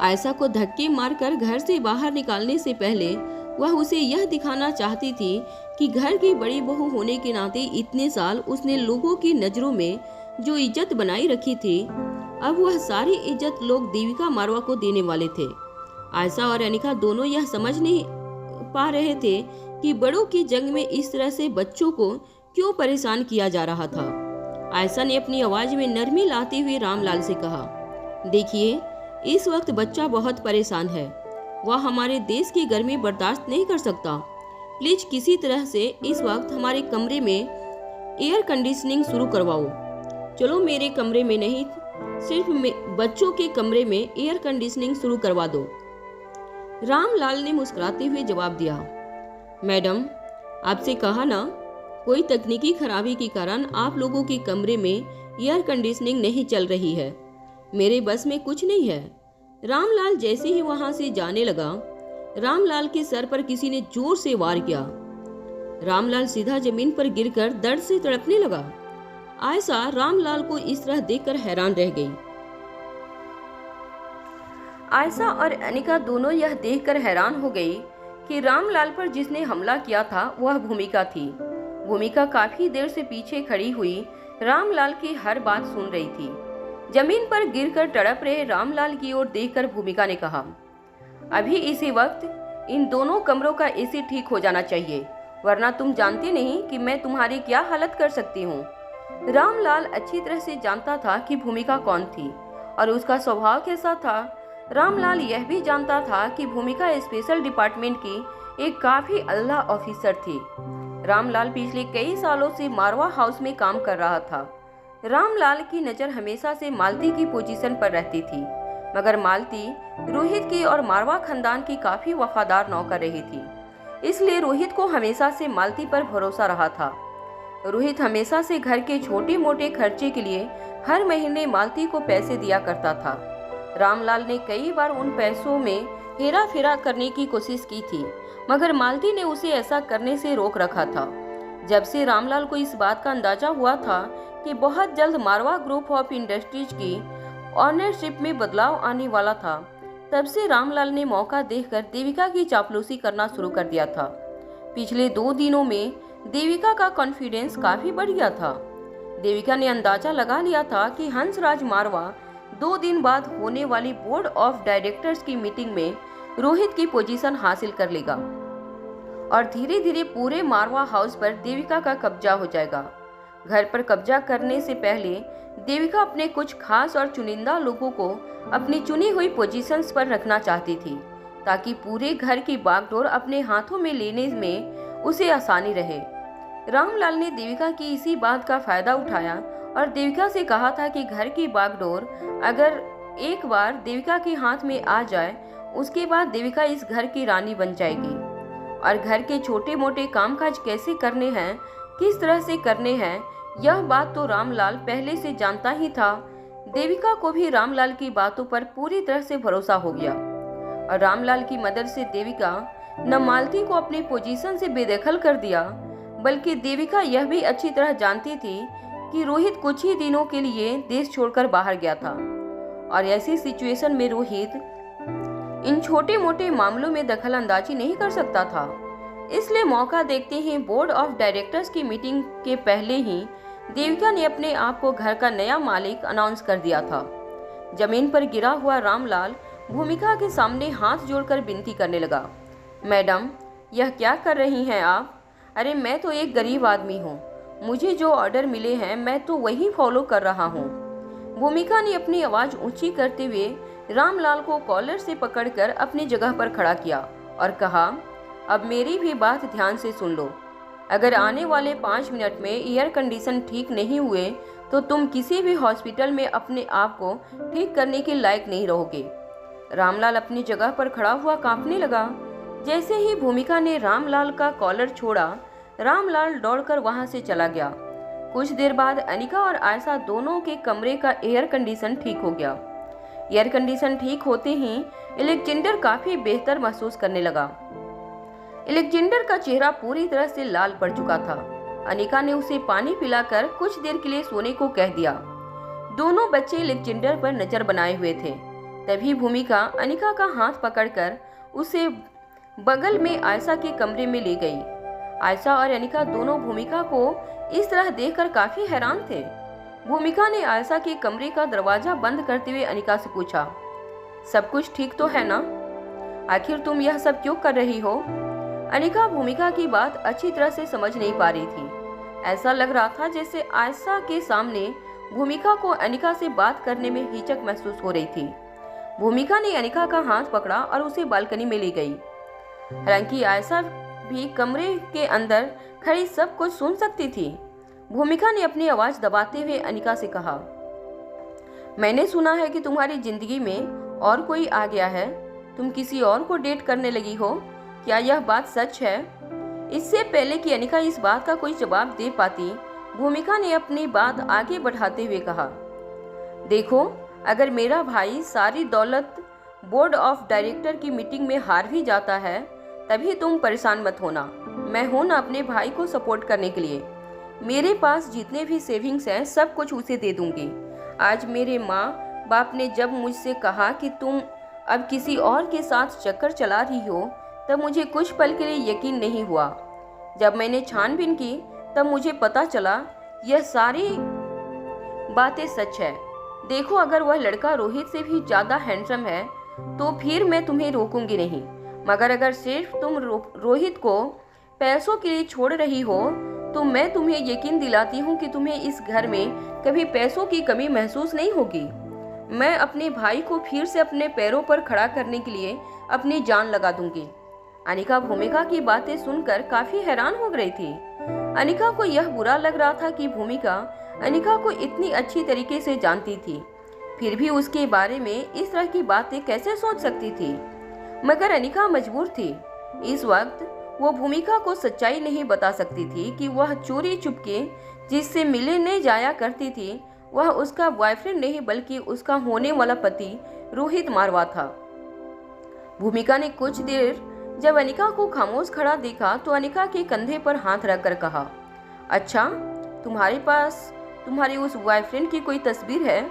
आयशा को धक्के मारकर घर से बाहर निकालने से पहले वह उसे यह दिखाना चाहती थी कि घर की बड़ी बहू होने के नाते इतने साल उसने लोगों की नजरों में जो इज्जत बनाई रखी थी, अब वह सारी इज्जत लोग देविका मारवा को देने वाले थे। आयशा और अनिका दोनों यह समझ नहीं पा रहे थे कि बड़ों की जंग में इस तरह से बच्चों को क्यों परेशान किया जा रहा था। आयशा ने अपनी आवाज में नरमी लाते हुए रामलाल से कहा, देखिए, इस वक्त बच्चा बहुत परेशान है, वह हमारे देश की गर्मी बर्दाश्त नहीं कर सकता। प्लीज किसी तरह से इस वक्त हमारे कमरे में एयर कंडीशनिंग शुरू करवाओ। चलो मेरे कमरे में नहीं, सिर्फ बच्चों के कमरे में एयर कंडीशनिंग शुरू करवा दो। रामलाल ने मुस्कुराते हुए जवाब दिया, मैडम, आपसे कहा ना, कोई तकनीकी खराबी के कारण आप लोगों के कमरे में एयर कंडीशनिंग नहीं चल रही है। मेरे बस में कुछ नहीं है। रामलाल जैसे ही वहां से जाने लगा, रामलाल के सर पर किसी ने जोर से वार किया। रामलाल सीधा जमीन पर गिरकर दर्द से तड़पने लगा। आयशा रामलाल को इस तरह देखकर हैरान रह गई। आयशा और अनिका दोनों यह देखकर हैरान हो गई कि रामलाल पर जिसने हमला किया था वह भूमिका थी। भूमिका काफी देर से पीछे खड़ी हुई रामलाल की हर बात सुन रही थी। जमीन पर गिरकर तड़प रहे रामलाल की ओर देखकर भूमिका ने कहा, अभी इसी वक्त इन दोनों कमरों का एसी ठीक हो जाना चाहिए, वरना तुम जानते नहीं कि मैं तुम्हारी क्या हालत कर सकती हूँ। रामलाल अच्छी तरह से जानता था कि भूमिका कौन थी और उसका स्वभाव कैसा था। रामलाल यह भी जानता था कि भूमिका स्पेशल डिपार्टमेंट की एक काफी अल्लाह ऑफिसर थी। रामलाल पिछले कई सालों से मारवा हाउस में काम कर रहा था। रामलाल की नज़र हमेशा से मालती की पोजीशन पर रहती थी, मगर मालती रोहित की और मारवा खानदान की काफी वफादार नौकर रही थी, इसलिए रोहित को हमेशा से मालती पर भरोसा रहा था। रोहित हमेशा से घर के छोटे मोटे खर्चे के लिए हर महीने मालती को पैसे दिया करता था। रामलाल ने कई बार उन पैसों में हेरा फेरा करने की कोशिश की थी, मगर मालती ने उसे ऐसा करने से रोक रखा था। जब से रामलाल को इस बात का अंदाजा हुआ था कि बहुत जल्द मारवा ग्रुप ऑफ इंडस्ट्रीज की ऑनरशिप में बदलाव आने वाला था, तब से रामलाल ने मौका देखकर देविका की चापलूसी करना शुरू कर दिया था। पिछले 2 दिनों में देविका का कॉन्फिडेंस काफी बढ़ गया था। देविका ने अंदाजा लगा लिया था कि हंसराज मारवा 2 दिन बाद होने वाली बोर्ड ऑफ डायरेक्टर्स की मीटिंग में रोहित की पोजीशन हासिल कर लेगा और धीरे धीरे पूरे मारवा हाउस पर देविका का कब्जा हो जाएगा। घर पर कब्जा करने से पहले देविका अपने कुछ खास और चुनिंदा लोगों को अपनी चुनी हुई पोजीशंस पर रखना चाहती थी, ताकि पूरे घर की बागडोर अपने हाथों में लेने में उसे आसानी रहे। रामलाल ने देविका की इसी बात का फायदा उठाया और देविका से कहा था कि घर की बागडोर अगर एक बार देविका के हाथ में आ जाए, उसके बाद देविका इस घर की रानी बन जाएगी। और घर के छोटे मोटे कामकाज कैसे करने हैं, किस तरह से करने हैं, यह बात तो रामलाल पहले से जानता ही था। देविका को भी रामलाल की बातों पर पूरी तरह से भरोसा हो गया और रामलाल की मदद से देविका न मालती को अपनी पोजीशन से बेदखल कर दिया, बल्कि देविका यह भी अच्छी तरह जानती थी कि रोहित कुछ ही दिनों के लिए देश छोड़कर बाहर गया था और ऐसी सिचुएशन में रोहित इन छोटे मोटे मामलों में दखल अंदाजी नहीं कर सकता था। इसलिए मौका देखते ही बोर्ड ऑफ डायरेक्टर्स की मीटिंग के पहले ही देविका ने अपने आप को घर का नया मालिक अनाउंस कर दिया था। जमीन पर गिरा हुआ रामलाल भूमिका के सामने हाथ जोड़कर विनती करने लगा, मैडम, यह क्या कर रही हैं आप? अरे मैं तो एक गरीब आदमी हूँ, मुझे जो ऑर्डर मिले हैं मैं तो वही फॉलो कर रहा हूँ। भूमिका ने अपनी आवाज़ ऊंची करते हुए रामलाल को कॉलर से पकड़कर अपनी जगह पर खड़ा किया और कहा, अब मेरी भी बात ध्यान से सुन लो। अगर आने वाले 5 मिनट में एयर कंडीशन ठीक नहीं हुए तो तुम किसी भी हॉस्पिटल में अपने आप को ठीक करने के लायक नहीं रहोगे। रामलाल अपनी जगह पर खड़ा हुआ कांपने लगा। जैसे ही भूमिका ने रामलाल का कॉलर छोड़ा, रामलाल दौड़कर वहां से चला गया। कुछ देर बाद अनिका और आयशा दोनों के कमरे का एयर कंडीशन ठीक हो गया। एयर कंडीशन ठीक होते ही अलेक्जेंडर काफी बेहतर महसूस करने लगा। अलेक्जेंडर का चेहरा पूरी तरह से लाल पड़ चुका था। अनिका ने उसे पानी पिलाकर कुछ देर के लिए सोने को कह दिया। दोनों बच्चे अलेक्जेंडर पर नजर बनाए हुए थे। तभी भूमिका अनिका का हाथ पकड़कर उसे बगल में आयशा के कमरे में ले गई। आयशा और अनिका दोनों भूमिका को इस तरह देखकर काफी हैरान थे। भूमिका ने आयशा के कमरे का दरवाजा बंद करते हुए अनिका से पूछा, सब कुछ ठीक तो है ना? आखिर तुम यह सब क्यों कर रही हो? अनिका भूमिका की बात अच्छी तरह से समझ नहीं पा रही थी। ऐसा लग रहा था जैसे आयशा के सामने भूमिका को अनिका से बात करने में हिचक महसूस हो रही थी। भूमिका ने अनिका का हाथ पकड़ा और उसे बालकनी में ले गई। हालांकि आयशा भी कमरे के अंदर खड़ी सब कुछ सुन सकती थी। भूमिका ने अपनी आवाज दबाते हुए अनिका से कहा, मैंने सुना है कि तुम्हारी जिंदगी में और कोई आ गया है। तुम किसी और को डेट करने लगी हो, क्या यह बात सच है? इससे पहले कि अनिका इस बात का कोई जवाब दे पाती, भूमिका ने अपनी बात आगे बढ़ाते हुए कहा, देखो, अगर मेरा भाई सारी दौलत बोर्ड ऑफ डायरेक्टर की मीटिंग में हार भी जाता है, तभी तुम परेशान मत होना। मैं हूं ना अपने भाई को सपोर्ट करने के लिए। मेरे पास जितने भी सेविंग्स हैं सब कुछ उसे दे दूंगी। आज मेरे माँ बाप ने जब मुझसे कहा कि तुम अब किसी और के साथ चक्कर चला रही हो, तब मुझे कुछ पल के लिए यकीन नहीं हुआ। जब मैंने छानबीन की तब मुझे पता चला यह सारी बातें सच है। देखो, अगर वह लड़का रोहित से भी ज्यादा हैंडसम है तो फिर मैं तुम्हें रोकूंगी नहीं, मगर अगर सिर्फ तुम रोहित को पैसों के लिए छोड़ रही हो तो मैं तुम्हें यकीन दिलाती हूँ कि तुम्हें इस घर में कभी पैसों की कमी महसूस नहीं होगी। मैं अपने भाई को फिर से अपने पैरों पर खड़ा करने के लिए अपनी जान लगा दूंगी। अनिका भूमिका की बातें सुनकर काफी हैरान हो गई थी। अनिका को यह बुरा लग रहा था कि भूमिका अनिका को इतनी अच्छी तरीके से जानती थी, फिर भी उसके बारे में इस तरह की बातें कैसे सोच सकती थी। मगर अनिका मजबूर थी। इस वक्त वो भूमिका को सच्चाई नहीं बता सकती थी कि वह चोरी चुपके जिससे मिलने जाया करती थी वह उसका बॉयफ्रेंड नहीं बल्कि उसका होने वाला पति रोहित मारवा था। भूमिका ने कुछ देर जब अनिका को खामोश खड़ा देखा तो अनिका के कंधे पर हाथ रखकर कहा, अच्छा, तुम्हारे पास तुम्हारे उस बॉयफ्रेंड की कोई तस्वीर है?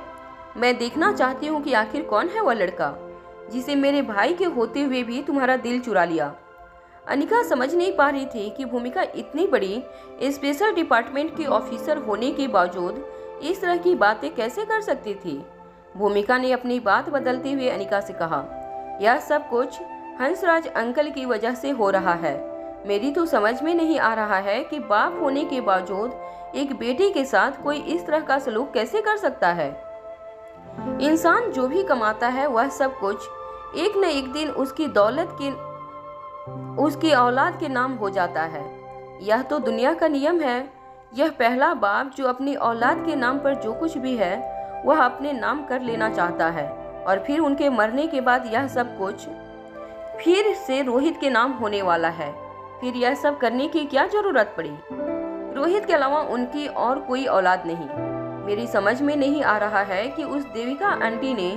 मैं देखना चाहती हूँ कि आखिर कौन है वह लड़का जिसे मेरे भाई के होते हुए भी तुम्हारा दिल चुरा लिया। अनिका समझ नहीं पा रही थी कि भूमिका इतनी बड़ी स्पेशल डिपार्टमेंट की ऑफिसर होने के बावजूद इस तरह की बातें कैसे कर सकती थी। भूमिका ने अपनी बात बदलते हुए अनिका से कहा, यह सब कुछ हंसराज अंकल की वजह से हो रहा है। मेरी तो समझ में नहीं आ रहा है कि बाप होने के बावजूद एक बेटी के साथ कोई इस तरह का सलूक कैसे कर सकता है। इंसान जो भी कमाता है वह सब कुछ एक न एक दिन उसकी औलाद के नाम हो जाता है। यह तो दुनिया का नियम है। यह पहला बाप जो अपनी औलाद के नाम पर जो कुछ भी है वह अपने नाम कर लेना चाहता है और फिर उनके मरने के बाद यह सब कुछ फिर से रोहित के नाम होने वाला है। फिर यह सब करने की क्या जरूरत पड़ी? रोहित के अलावा उनकी और कोई औलाद नहीं। मेरी समझ में नहीं आ रहा है कि उस देविका आंटी ने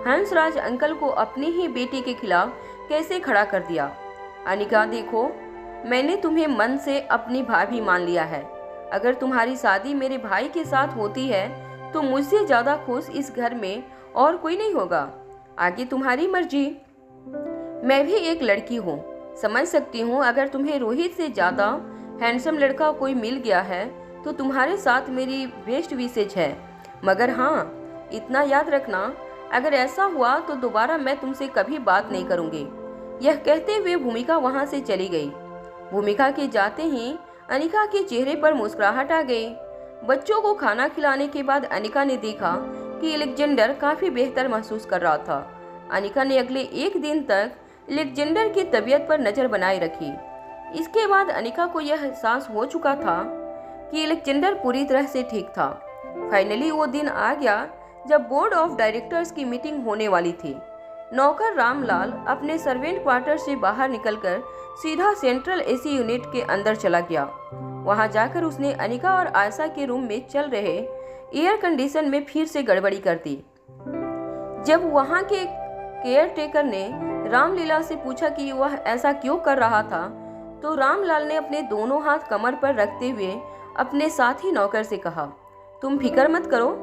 हंसराज अंकल को अपनी ही बेटी के खिलाफ कैसे खड़ा कर दिया। अनिका, देखो, मैंने तुम्हें मन से अपनी भाभी मान लिया है। अगर तुम्हारी शादी मेरे भाई के साथ होती है तो मुझसे ज्यादा खुश इस घर में और कोई नहीं होगा। आगे तुम्हारी मर्जी। मैं भी एक लड़की हूँ, समझ सकती हूँ अगर तुम्हें रोहित से ज्यादा हैंडसम लड़का कोई मिल गया है तो तुम्हारे साथ मेरी बेस्ट विशेज है। मगर हाँ, इतना याद रखना, अगर ऐसा हुआ तो दोबारा मैं तुमसे कभी बात नहीं करूँगी। यह कहते हुए भूमिका वहाँ से चली गई। भूमिका के जाते ही अनिका के चेहरे पर मुस्कुराहट आ गई। बच्चों को खाना खिलाने के बाद अनिका ने देखा कि अलेक्जेंडर काफी बेहतर महसूस कर रहा था। अनिका ने अगले एक दिन तक अलेक्जेंडर की तबीयत पर नजर बनाए रखी। इसके बाद अनिका को यह एहसास हो चुका था कि अलेक्जेंडर पूरी तरह से ठीक था। फाइनली वो दिन आ गया जब बोर्ड ऑफ डायरेक्टर्स की मीटिंग होने वाली थी। नौकर रामलाल अपने सर्वेंट क्वार्टर से बाहर निकलकर सीधा सेंट्रल एसी यूनिट के अंदर चला गया। वहां जाकर उसने अनिका और आयशा के रूम में चल रहे एयर कंडीशन में फिर से गड़बड़ी कर दी। जब वहां के केयर टेकर ने रामलीला से पूछा कि वह ऐसा क्यों कर रहा था, तो रामलाल ने अपने दोनों हाथ कमर पर रखते हुए अपने साथी नौकर से कहा, तुम फिक्र मत करो,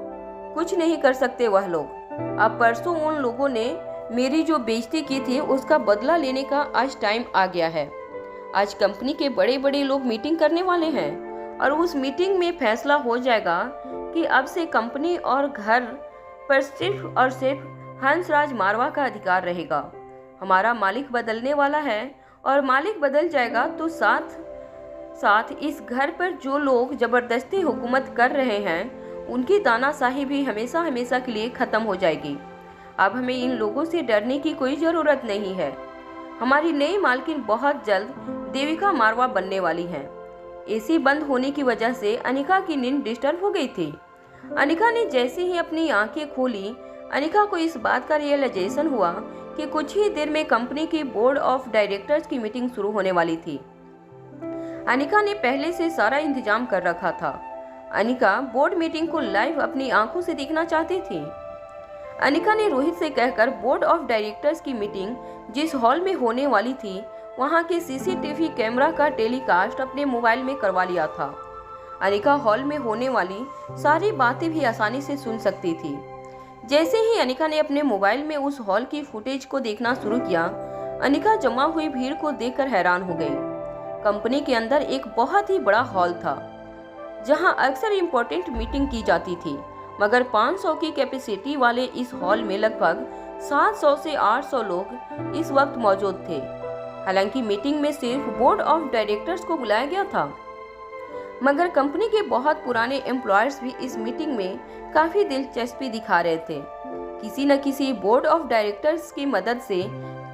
कुछ नहीं कर सकते वह लोग। अब परसों उन लोगों ने मेरी जो बेइज्जती की थी उसका बदला लेने का आज टाइम आ गया है। आज कंपनी के बड़े बड़े लोग मीटिंग करने वाले हैं और उस मीटिंग में फैसला हो जाएगा कि अब से कंपनी और घर पर सिर्फ और सिर्फ हंसराज मारवा का अधिकार रहेगा। हमारा मालिक बदलने वाला है और मालिक बदल जाएगा तो साथ साथ इस घर पर जो लोग जबरदस्ती हुकूमत कर रहे हैं उनकी तानाशाही भी हमेशा हमेशा के लिए खत्म हो जाएगी। अब हमें इन लोगों से डरने की कोई ज़रूरत नहीं है। हमारी नई मालकिन बहुत जल्द देविका मारवा बनने वाली हैं। एसी बंद होने की वजह से अनिका की नींद डिस्टर्ब हो गई थी। अनिका ने जैसे ही अपनी आंखें खोली, अनिका को इस बात का रियलाइजेशन हुआ कि कुछ ही देर में कंपनी की बोर्ड ऑफ डायरेक्टर्स की मीटिंग शुरू होने वाली थी। अनिका ने पहले से सारा इंतजाम कर रखा था। अनिका बोर्ड मीटिंग को लाइव अपनी आंखों से देखना चाहती थी। अनिका ने रोहित से कहकर बोर्ड ऑफ डायरेक्टर्स की मीटिंग जिस हॉल में होने वाली थी वहां के सीसीटीवी कैमरा का टेलीकास्ट अपने मोबाइल में करवा लिया था। अनिका हॉल में होने वाली सारी बातें भी आसानी से सुन सकती थी। जैसे ही अनिका ने अपने मोबाइल में उस हॉल की फुटेज को देखना शुरू किया, अनिका जमा हुई भीड़ को देखकर हैरान हो गई। कंपनी के अंदर एक बहुत ही बड़ा हॉल था जहां अक्सर इम्पोर्टेंट मीटिंग की जाती थी, मगर 500 की कैपेसिटी वाले इस हॉल में लगभग 700 से 800 लोग इस वक्त मौजूद थे। हालांकि मीटिंग में सिर्फ बोर्ड ऑफ डायरेक्टर्स को बुलाया गया था, मगर कंपनी के बहुत पुराने एम्प्लॉयर्स भी इस मीटिंग में काफी दिलचस्पी दिखा रहे थे। किसी न किसी बोर्ड ऑफ डायरेक्टर्स की मदद से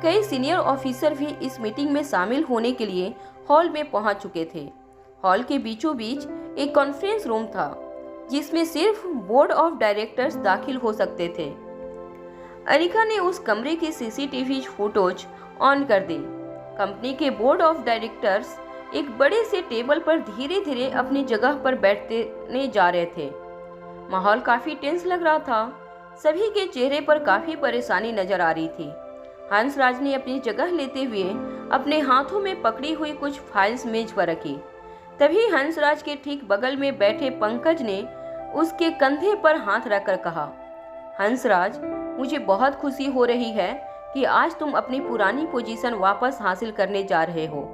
कई सीनियर ऑफिसर भी इस मीटिंग में शामिल होने के लिए हॉल में पहुंच चुके थे। हॉल के बीचों बीच एक कॉन्फ्रेंस रूम था जिसमें सिर्फ बोर्ड ऑफ डायरेक्टर्स दाखिल हो सकते थे। अनिका ने उस कमरे की सीसीटीवी फुटेज ऑन कर दी। कंपनी के बोर्ड ऑफ डायरेक्टर्स एक बड़े से टेबल पर धीरे धीरे अपनी जगह पर बैठने जा रहे थे। माहौल काफी टेंस लग रहा था। सभी के चेहरे पर काफी परेशानी नजर आ रही थी। हंसराज ने अपनी जगह लेते हुए अपने हाथों में पकड़ी हुई कुछ फाइल्स मेज पर रखी। तभी हंसराज के ठीक बगल में बैठे पंकज ने उसके कंधे पर हाथ रखकर कहा, हंसराज, मुझे बहुत खुशी हो रही है कि आज तुम अपनी पुरानी पोजीशन वापस हासिल करने जा रहे हो।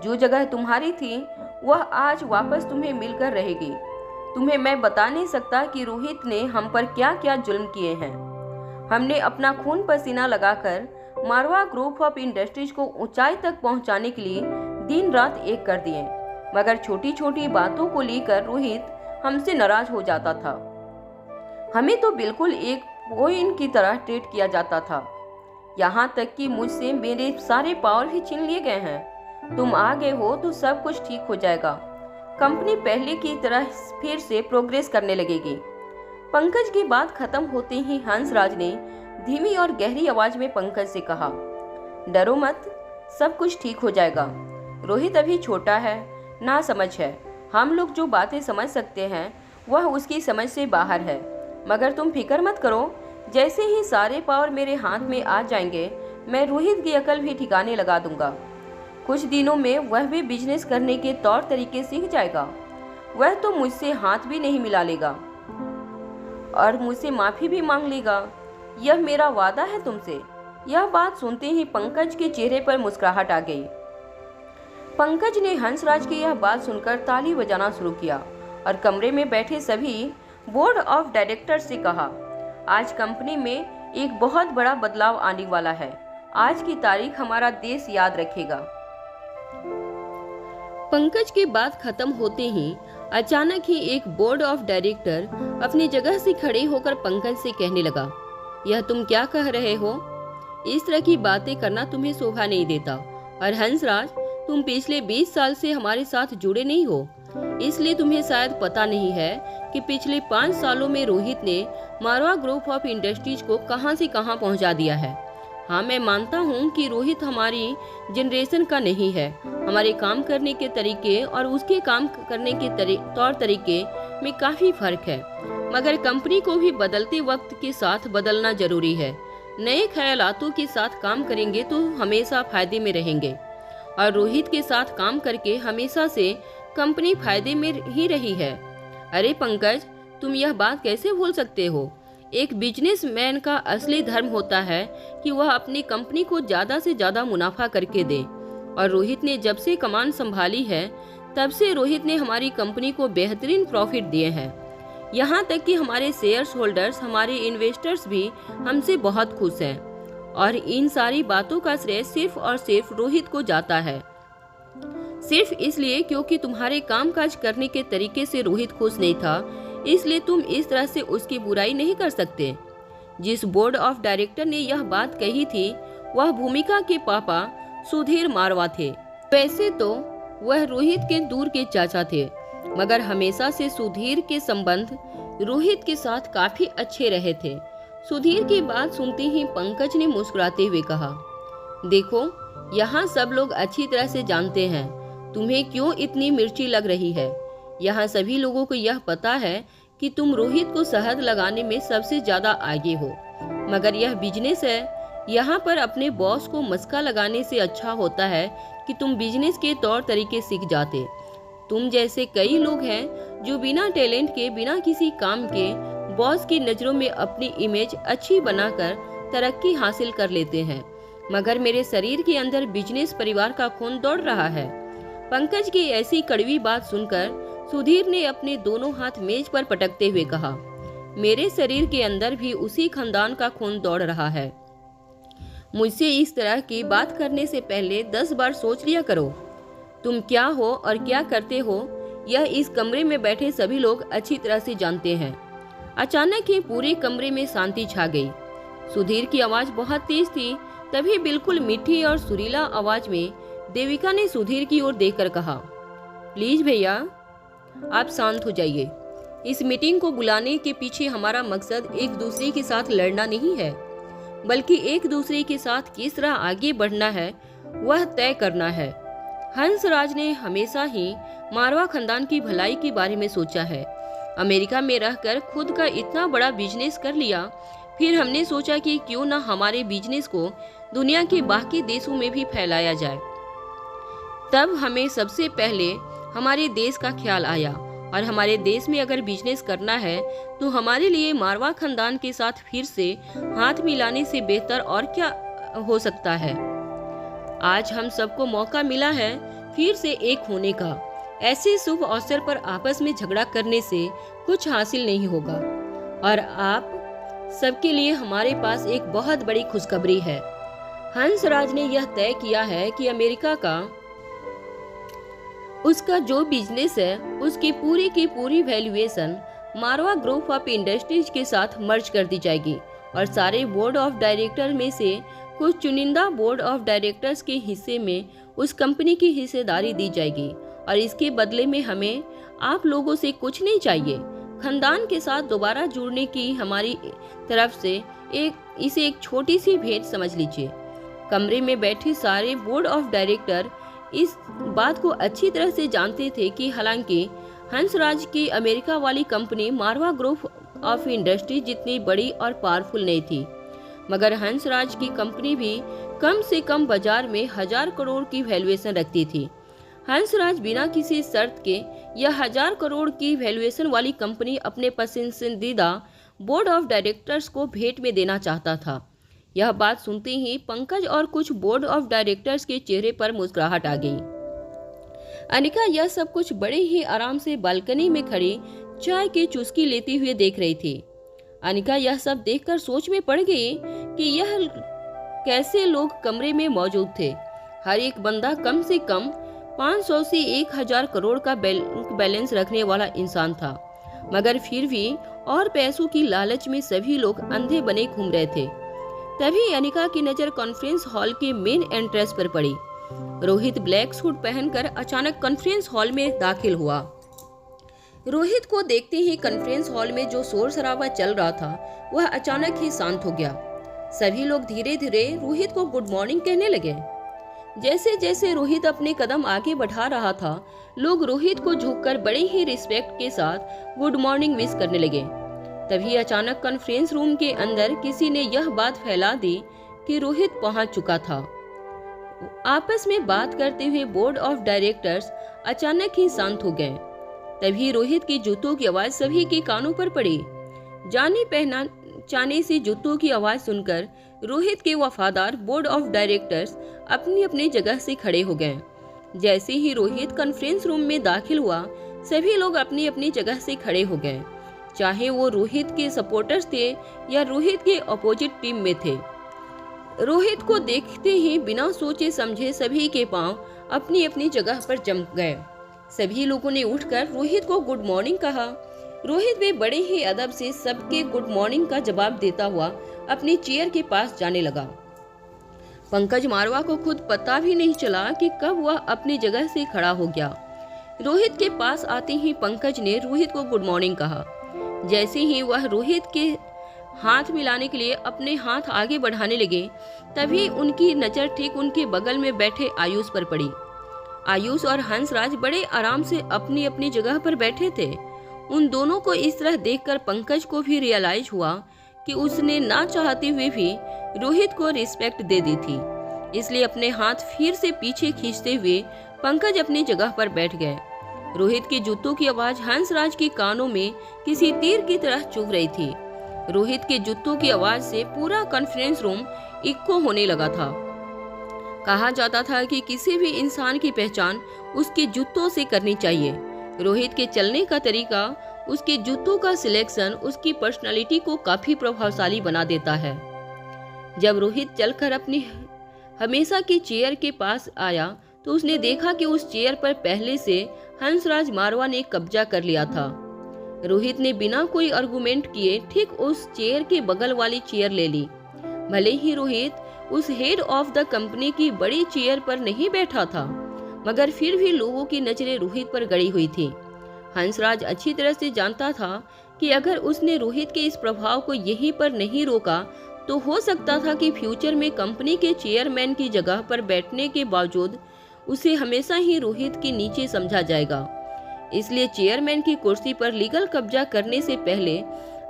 जो जगह तुम्हारी थी वह आज वापस तुम्हें मिलकर रहेगी। तुम्हें मैं बता नहीं सकता कि रोहित ने हम पर क्या क्या जुल्म किए हैं। हमने अपना खून पसीना लगाकर मारवा ग्रुप ऑफ इंडस्ट्रीज को ऊंचाई तक पहुंचाने के लिए दिन रात एक कर दिए, मगर छोटी छोटी बातों को लेकर रोहित हमसे नाराज हो जाता था। हमें तो बिल्कुल एक कोइन की तरह ट्रीट किया जाता था। यहाँ तक कि मुझसे मेरे सारे पावर भी छीन लिए गए हैं। तुम आ गए हो तो सब कुछ ठीक हो जाएगा। कंपनी पहले की तरह फिर से प्रोग्रेस करने लगेगी। पंकज की बात खत्म होते ही हंसराज ने धीमी और गहरी आवाज में पंकज से कहा, डरो मत, सब कुछ ठीक हो जाएगा। रोहित अभी छोटा है, ना समझ है। हम लोग जो बातें समझ सकते हैं वह उसकी समझ से बाहर है। मगर तुम फिक्र मत करो, जैसे ही सारे पावर मेरे हाथ में आ जाएंगे मैं रोहित की अकल भी ठिकाने लगा दूंगा। कुछ दिनों में वह भी बिजनेस करने के तौर तरीके सीख जाएगा। वह तो मुझसे हाथ भी नहीं मिला लेगा और मुझसे माफी भी मांग लेगा। यह मेरा वादा है तुमसे। यह बात सुनते ही पंकज के चेहरे पर मुस्कुराहट आ गई। पंकज ने हंसराज की यह बात सुनकर ताली बजाना शुरू किया और कमरे में बैठे सभी बोर्ड ऑफ डायरेक्टर्स से कहा, आज कंपनी में एक बहुत बड़ा बदलाव आने वाला है। आज की तारीख हमारा देश याद रखेगा। पंकज की बात खत्म होते ही अचानक ही एक बोर्ड ऑफ डायरेक्टर अपनी जगह से खड़े होकर पंकज से कहने लगा, यह तुम क्या कह रहे हो? इस तरह की बातें करना तुम्हें शोभा नहीं देता। और हंसराज, तुम पिछले 20 साल से हमारे साथ जुड़े नहीं हो, इसलिए तुम्हें शायद पता नहीं है कि पिछले 5 सालों में रोहित ने मारवा ग्रुप ऑफ इंडस्ट्रीज को कहां से कहां पहुंचा दिया है। हाँ, मैं मानता हूँ कि रोहित हमारी जनरेशन का नहीं है। हमारे काम करने के तरीके और उसके काम करने के तौर तरीके में काफ़ी फर्क है। मगर कंपनी को भी बदलते वक्त के साथ बदलना जरूरी है। नए ख्यालातों के साथ काम करेंगे तो हमेशा फायदे में रहेंगे। और रोहित के साथ काम करके हमेशा से कंपनी फायदे में ही रही है। अरे पंकज, तुम यह बात कैसे भूल सकते हो? एक बिजनेसमैन का असली धर्म होता है कि वह अपनी कंपनी को ज़्यादा से ज़्यादा मुनाफा करके दे। और रोहित ने जब से कमान संभाली है तब से रोहित ने हमारी कंपनी को बेहतरीन प्रॉफिट दिए हैं। यहाँ तक कि हमारे शेयर्स होल्डर्स, हमारे इन्वेस्टर्स भी हमसे बहुत खुश हैं। और इन सारी बातों का श्रेय सिर्फ और सिर्फ रोहित को जाता है। सिर्फ इसलिए क्योंकि तुम्हारे कामकाज करने के तरीके से रोहित खुश नहीं था, इसलिए तुम इस तरह से उसकी बुराई नहीं कर सकते। जिस बोर्ड ऑफ डायरेक्टर ने यह बात कही थी वह भूमिका के पापा सुधीर मारवा थे। वैसे तो वह रोहित के दूर के चाचा थे, मगर हमेशा से सुधीर के संबंध रोहित के साथ काफी अच्छे रहे थे। सुधीर की बात सुनते ही पंकज ने मुस्कुराते हुए कहा, देखो, यहाँ सब लोग अच्छी तरह से जानते हैं तुम्हें क्यों इतनी मिर्ची लग रही है। यहाँ सभी लोगों को यह पता है कि तुम रोहित को शहद लगाने में सबसे ज्यादा आगे हो। मगर यह बिजनेस है, यहाँ पर अपने बॉस को मस्का लगाने से अच्छा होता है कि तुम बिजनेस के तौर तरीके सीख जाते। तुम जैसे कई लोग हैं जो बिना टैलेंट के, बिना किसी काम के बॉस की नज़रों में अपनी इमेज अच्छी बनाकर तरक्की हासिल कर लेते हैं। मगर मेरे शरीर के अंदर बिजनेस परिवार का खून दौड़ रहा है। पंकज की ऐसी कड़वी बात सुनकर सुधीर ने अपने दोनों हाथ मेज पर पटकते हुए कहा, मेरे शरीर के अंदर भी उसी खानदान का खून दौड़ रहा है। मुझसे इस तरह की बात करने से पहले 10 बार सोच लिया करो। तुम क्या हो और क्या करते हो यह इस कमरे में बैठे सभी लोग अच्छी तरह से जानते हैं। अचानक ही पूरे कमरे में शांति छा गई। सुधीर की आवाज बहुत तेज थी। तभी बिल्कुल मीठी और सुरीला आवाज में देविका ने सुधीर की ओर देखकर कहा, प्लीज भैया, आप शांत हो जाइए। इस मीटिंग को बुलाने के पीछे हमारा मकसद एक दूसरे के साथ लड़ना नहीं है, बल्कि एक दूसरे के साथ किस तरह आगे बढ़ना है वह तय करना है। हंसराज ने हमेशा ही मारवा खानदान की भलाई के बारे में सोचा है। अमेरिका में रहकर खुद का इतना बड़ा बिजनेस कर लिया। फिर हमने सोचा कि क्यों ना हमारे बिजनेस को दुनिया के बाकी देशों में भी फैलाया जाए। तब हमें सबसे पहले हमारे देश का ख्याल आया, और हमारे देश में अगर बिजनेस करना है तो हमारे लिए मारवा खानदान के साथ फिर से हाथ मिलाने से बेहतर और क्या हो सकता है। आज हम सबको मौका मिला है फिर से एक होने का। ऐसे शुभ अवसर पर आपस में झगड़ा करने से कुछ हासिल नहीं होगा। और आप सबके लिए हमारे पास एक बहुत बड़ी खुशखबरी है। हंसराज ने यह तय किया है कि अमेरिका का उसका जो बिजनेस है उसकी पूरी की पूरी valuation Marwa group of industries के साथ मर्ज कर दी जाएगी, और सारे बोर्ड ऑफ डायरेक्टर में से कुछ चुनिंदा बोर्ड ऑफ डायरेक्टर्स के हिस्से में उस कंपनी की हिस्सेदारी दी जाएगी। और इसके बदले में हमें आप लोगों से कुछ नहीं चाहिए। खानदान के साथ दोबारा जुड़ने की हमारी तरफ से इसे एक छोटी सी भेंट समझ लीजिए। कमरे में बैठे सारे बोर्ड ऑफ डायरेक्टर इस बात को अच्छी तरह से जानते थे कि हालांकि हंसराज की अमेरिका वाली company Marwa group of industry जितनी बड़ी और पावरफुल नहीं थी, मगर हंसराज की कंपनी भी कम से कम बाजार में 1000 करोड़ की वैल्यूएशन रखती थी। हंसराज बिना किसी शर्त के यह 1000 करोड़ की वैल्यूएशन वाली कंपनी अपने पसंदीदा बोर्ड ऑफ डायरेक्टर्स को भेंट में देना चाहता था। यह बात सुनते ही पंकज और कुछ बोर्ड ऑफ डायरेक्टर्स के चेहरे पर मुस्कुराहट आ गई। अनिका यह सब कुछ बड़े ही आराम से बालकनी में खड़ी चाय की चुस्की लेती हुए देख रही थी। अनिका यह सब देखकर सोच में पड़ गई कि यह कैसे लोग कमरे में मौजूद थे। हर एक बंदा कम से कम 500 से 1000 करोड़ का बैंक बैलेंस रखने वाला इंसान था, मगर फिर भी और पैसों की लालच में सभी लोग अंधे बने घूम रहे थे। तभी अनिका की नजर कॉन्फ्रेंस हॉल के मेन एंट्रेंस पर पड़ी। रोहित ब्लैक सूट पहनकर अचानक कॉन्फ्रेंस हॉल में दाखिल हुआ। रोहित को देखते ही कॉन्फ्रेंस हॉल में जो शोर शराबा चल रहा था वह अचानक ही शांत हो गया। सभी लोग धीरे धीरे रोहित को गुड मॉर्निंग कहने लगे। जैसे जैसे रोहित अपने कदम आगे बढ़ा रहा था, लोग रोहित को झुककर बड़े ही रिस्पेक्ट के साथ गुड मॉर्निंग विश करने लगे। तभी अचानक कॉन्फ्रेंस रूम के अंदर किसी ने यह बात फैला दी कि रोहित पहुंच चुका था। आपस में बात करते हुए बोर्ड ऑफ डायरेक्टर्स अचानक ही शांत हो गए। तभी रोहित की जूतों की आवाज सभी के कानों पर पड़ी। जाने पहचाने से जूतों की आवाज सुनकर रोहित के वफादार बोर्ड ऑफ डायरेक्टर्स अपनी अपनी जगह से खड़े हो गए। जैसे ही रोहित कॉन्फ्रेंस रूम में दाखिल हुआ, सभी लोग अपनी अपनी जगह से खड़े हो गए, चाहे वो रोहित के सपोर्टर्स थे या रोहित के अपोजिट टीम में थे। रोहित को देखते ही बिना सोचे समझे सभी के पांव अपनी अपनी जगह पर जम गए। सभी लोगों ने उठकर रोहित को गुड मॉर्निंग कहा। रोहित भी बड़े ही अदब से सबके गुड मॉर्निंग का जवाब देता हुआ अपनी चेयर के पास जाने लगा। पंकज मारवा को खुद पता भी नहीं चला कि कब वह अपनी जगह से खड़ा हो गया। रोहित के पास आते ही पंकज ने रोहित को गुड मॉर्निंग कहा। जैसे ही वह रोहित के हाथ मिलाने के लिए अपने हाथ आगे बढ़ाने लगे, तभी उनकी नजर ठीक उनके बगल में बैठे आयुष पर पड़ी। आयुष और हंसराज बड़े आराम से अपनी अपनी जगह पर बैठे थे। उन दोनों को इस तरह देखकर पंकज को भी रियलाइज हुआ कि उसने ना चाहते हुए भी रोहित को रिस्पेक्ट दे दी थी। इसलिए अपने हाथ फिर से पीछे खींचते हुए पंकज अपनी जगह पर बैठ गए। रोहित के जूतों की आवाज हंसराज के कानों में किसी तीर की तरह चुभ रही थी। रोहित के जूतों की आवाज से पूरा कॉन्फ्रेंस रूम इको होने लगा था। कहा जाता था कि किसी भी इंसान की पहचान उसके जूतों से करनी चाहिए। रोहित के चलने का तरीका, उसके जूतों का सिलेक्शन उसकी पर्सनालिटी को काफी प्रभावशाली बना देता है। जब रोहित चलकर अपनी हमेशा की चेयर के पास आया तो उसने देखा कि उस चेयर पर पहले से हंसराज मारवा ने कब्जा कर लिया था। रोहित ने बिना कोई आर्गुमेंट किए ठीक उस चेयर के बगल वाली चेयर ले ली। भले ही रोहित उस हेड ऑफ द कंपनी की बड़ी चेयर पर नहीं बैठा था, मगर फिर भी लोगों की नजरें रोहित पर गड़ी हुई थी। हंसराज अच्छी तरह से जानता था कि अगर उसने रोहित के इस प्रभाव को यहीं पर नहीं रोका तो हो सकता था कि फ्यूचर में कंपनी के चेयरमैन की जगह पर बैठने के बावजूद उसे हमेशा ही रोहित के नीचे समझा जाएगा। इसलिए चेयरमैन की कुर्सी पर लीगल कब्जा करने से पहले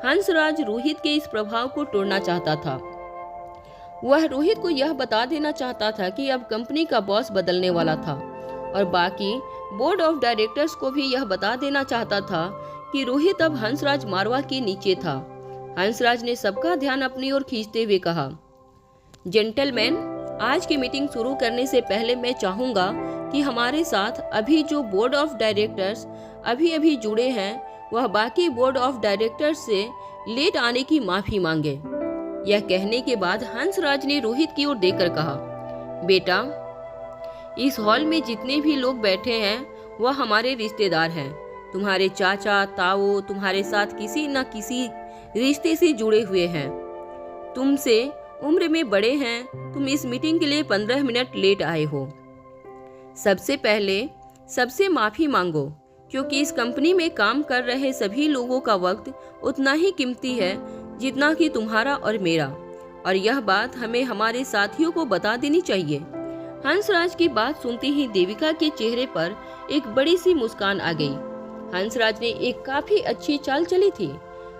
हंसराज रोहित के इस प्रभाव को तोड़ना चाहता था। वह रोहित को यह बता देना चाहता था कि अब कंपनी का बॉस बदलने वाला था, और बाकी बोर्ड ऑफ डायरेक्टर्स को भी यह बता देना चाहता था कि रोहित अब हंसराज मारवा के नीचे था। हंसराज ने सबका ध्यान अपनी ओर खींचते हुए कहा, जेंटलमैन, आज की मीटिंग शुरू करने से पहले मैं चाहूंगा कि हमारे साथ अभी जो बोर्ड ऑफ डायरेक्टर्स अभी जुड़े हैं, वह बाकी बोर्ड ऑफ डायरेक्टर्स से लेट आने की माफी मांगे। यह कहने के बाद हंसराज ने रोहित की ओर देखकर कहा, बेटा, इस हॉल में जितने भी लोग बैठे हैं वह हमारे रिश्तेदार हैं। तुम्हारे चाचा ताऊ तुम्हारे साथ किसी न किसी रिश्ते से जुड़े हुए हैं। तुमसे उम्र में बड़े हैं। तुम इस मीटिंग के लिए 15 मिनट लेट आए हो। सबसे पहले सबसे माफी मांगो, क्योंकि इस कंपनी में काम कर रहे सभी लोगों का वक्त उतना ही कीमती है जितना कि तुम्हारा और मेरा, और यह बात हमें हमारे साथियों को बता देनी चाहिए। हंसराज की बात सुनते ही देविका के चेहरे पर एक बड़ी सी मुस्कान आ गई। हंसराज ने एक काफी अच्छी चाल चली थी।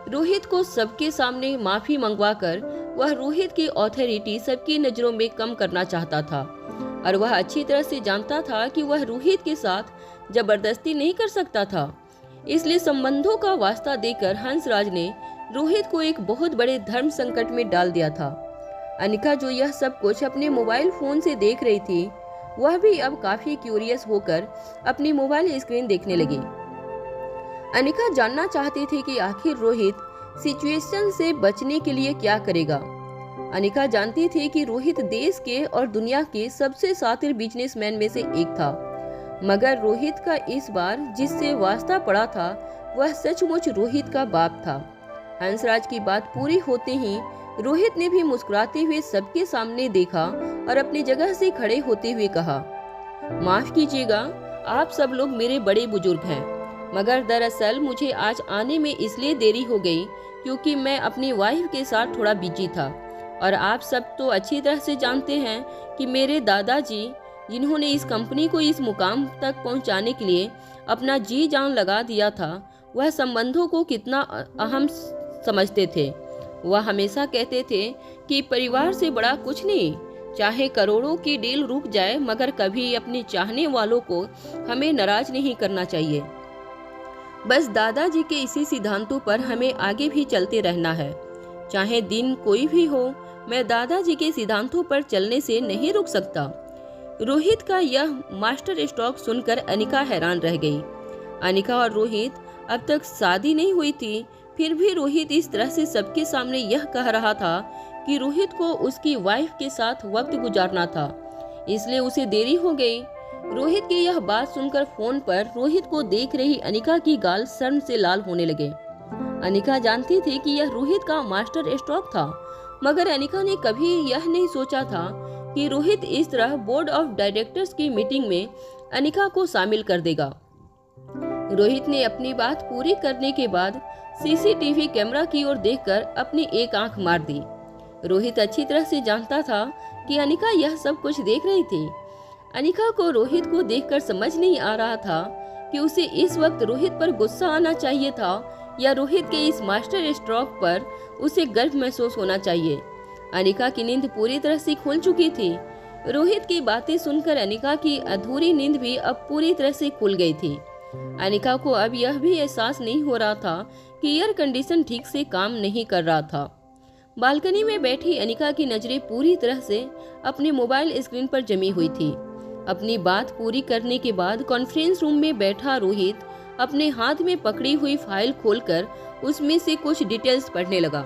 रोहित को सबके सामने माफी मंगवाकर वह रोहित की ऑथोरिटी सबकी नजरों में कम करना चाहता था, और वह अच्छी तरह से जानता था कि वह रोहित के साथ जबरदस्ती नहीं कर सकता था। इसलिए संबंधों का वास्ता देकर हंसराज ने रोहित को एक बहुत बड़े धर्म संकट में डाल दिया था। अनिका, जो यह सब कुछ अपने मोबाइल फोन से देख रही थी, वह भी अब काफी क्यूरियस होकर अपनी मोबाइल स्क्रीन देखने लगी। अनिका जानना चाहती थी कि आखिर रोहित सिचुएशन से बचने के लिए क्या करेगा। अनिका जानती थी कि रोहित देश के और दुनिया के सबसे शातिर बिजनेसमैन में से एक था, मगर रोहित का इस बार जिससे वास्ता पड़ा था वह सचमुच रोहित का बाप था। हंसराज की बात पूरी होते ही रोहित ने भी मुस्कुराते हुए सबके सामने देखा और अपनी जगह से खड़े होते हुए कहा, माफ कीजिएगा, आप सब लोग मेरे बड़े बुजुर्ग हैं, मगर दरअसल मुझे आज आने में इसलिए देरी हो गई क्योंकि मैं अपनी वाइफ के साथ थोड़ा बिजी था और आप सब तो अच्छी तरह से जानते हैं कि मेरे दादाजी, जिन्होंने इस कंपनी को इस मुकाम तक पहुंचाने के लिए अपना जी जान लगा दिया था, वह संबंधों को कितना अहम समझते थे। वह हमेशा कहते थे कि परिवार से बड़ा कुछ नहीं, चाहे करोड़ों की डील रुक जाए, मगर कभी अपने चाहने वालों को हमें नाराज नहीं करना चाहिए। बस दादाजी के इसी सिद्धांतों पर हमें आगे भी चलते रहना है, चाहे दिन कोई भी हो। मैं दादाजी के सिद्धांतों पर चलने से नहीं रुक सकता। रोहित का यह मास्टर स्ट्रोक सुनकर अनिका हैरान रह गई। अनिका और रोहित अब तक शादी नहीं हुई थी, फिर भी रोहित इस तरह से सबके सामने यह कह रहा था कि रोहित को उसकी वाइफ के साथ वक्त गुजारना था, इसलिए उसे देरी हो गई। रोहित की यह बात सुनकर फोन पर रोहित को देख रही अनिका की गाल शर्म से लाल होने लगे। अनिका जानती थी कि यह रोहित का मास्टर स्ट्रोक था, मगर अनिका ने कभी यह नहीं सोचा था कि रोहित इस तरह बोर्ड ऑफ डायरेक्टर्स की मीटिंग में अनिका को शामिल कर देगा। रोहित ने अपनी बात पूरी करने के बाद सीसीटीवी कैमरा की ओर देखकर अपनी एक आंख मार दी। रोहित अच्छी तरह से जानता था कि अनिका यह सब कुछ देख रही थी। अनिका को रोहित को देखकर समझ नहीं आ रहा था कि उसे इस वक्त रोहित पर गुस्सा आना चाहिए था या रोहित के इस मास्टर स्ट्रोक पर उसे गर्व महसूस होना चाहिए। अनिका की नींद पूरी तरह से खुल चुकी थी। रोहित की बातें सुनकर अनिका की अधूरी नींद भी अब पूरी तरह से खुल गई थी। अनिका को अब यह भी एहसास नहीं हो रहा था कि एयर कंडीशन ठीक से काम नहीं कर रहा था। बालकनी में बैठी अनिका की नजरें पूरी तरह से अपने मोबाइल स्क्रीन पर जमी हुई थी। अपनी बात पूरी करने के बाद कॉन्फ्रेंस रूम में बैठा रोहित अपने हाथ में पकड़ी हुई फाइल खोलकर उसमें से कुछ डिटेल्स पढ़ने लगा।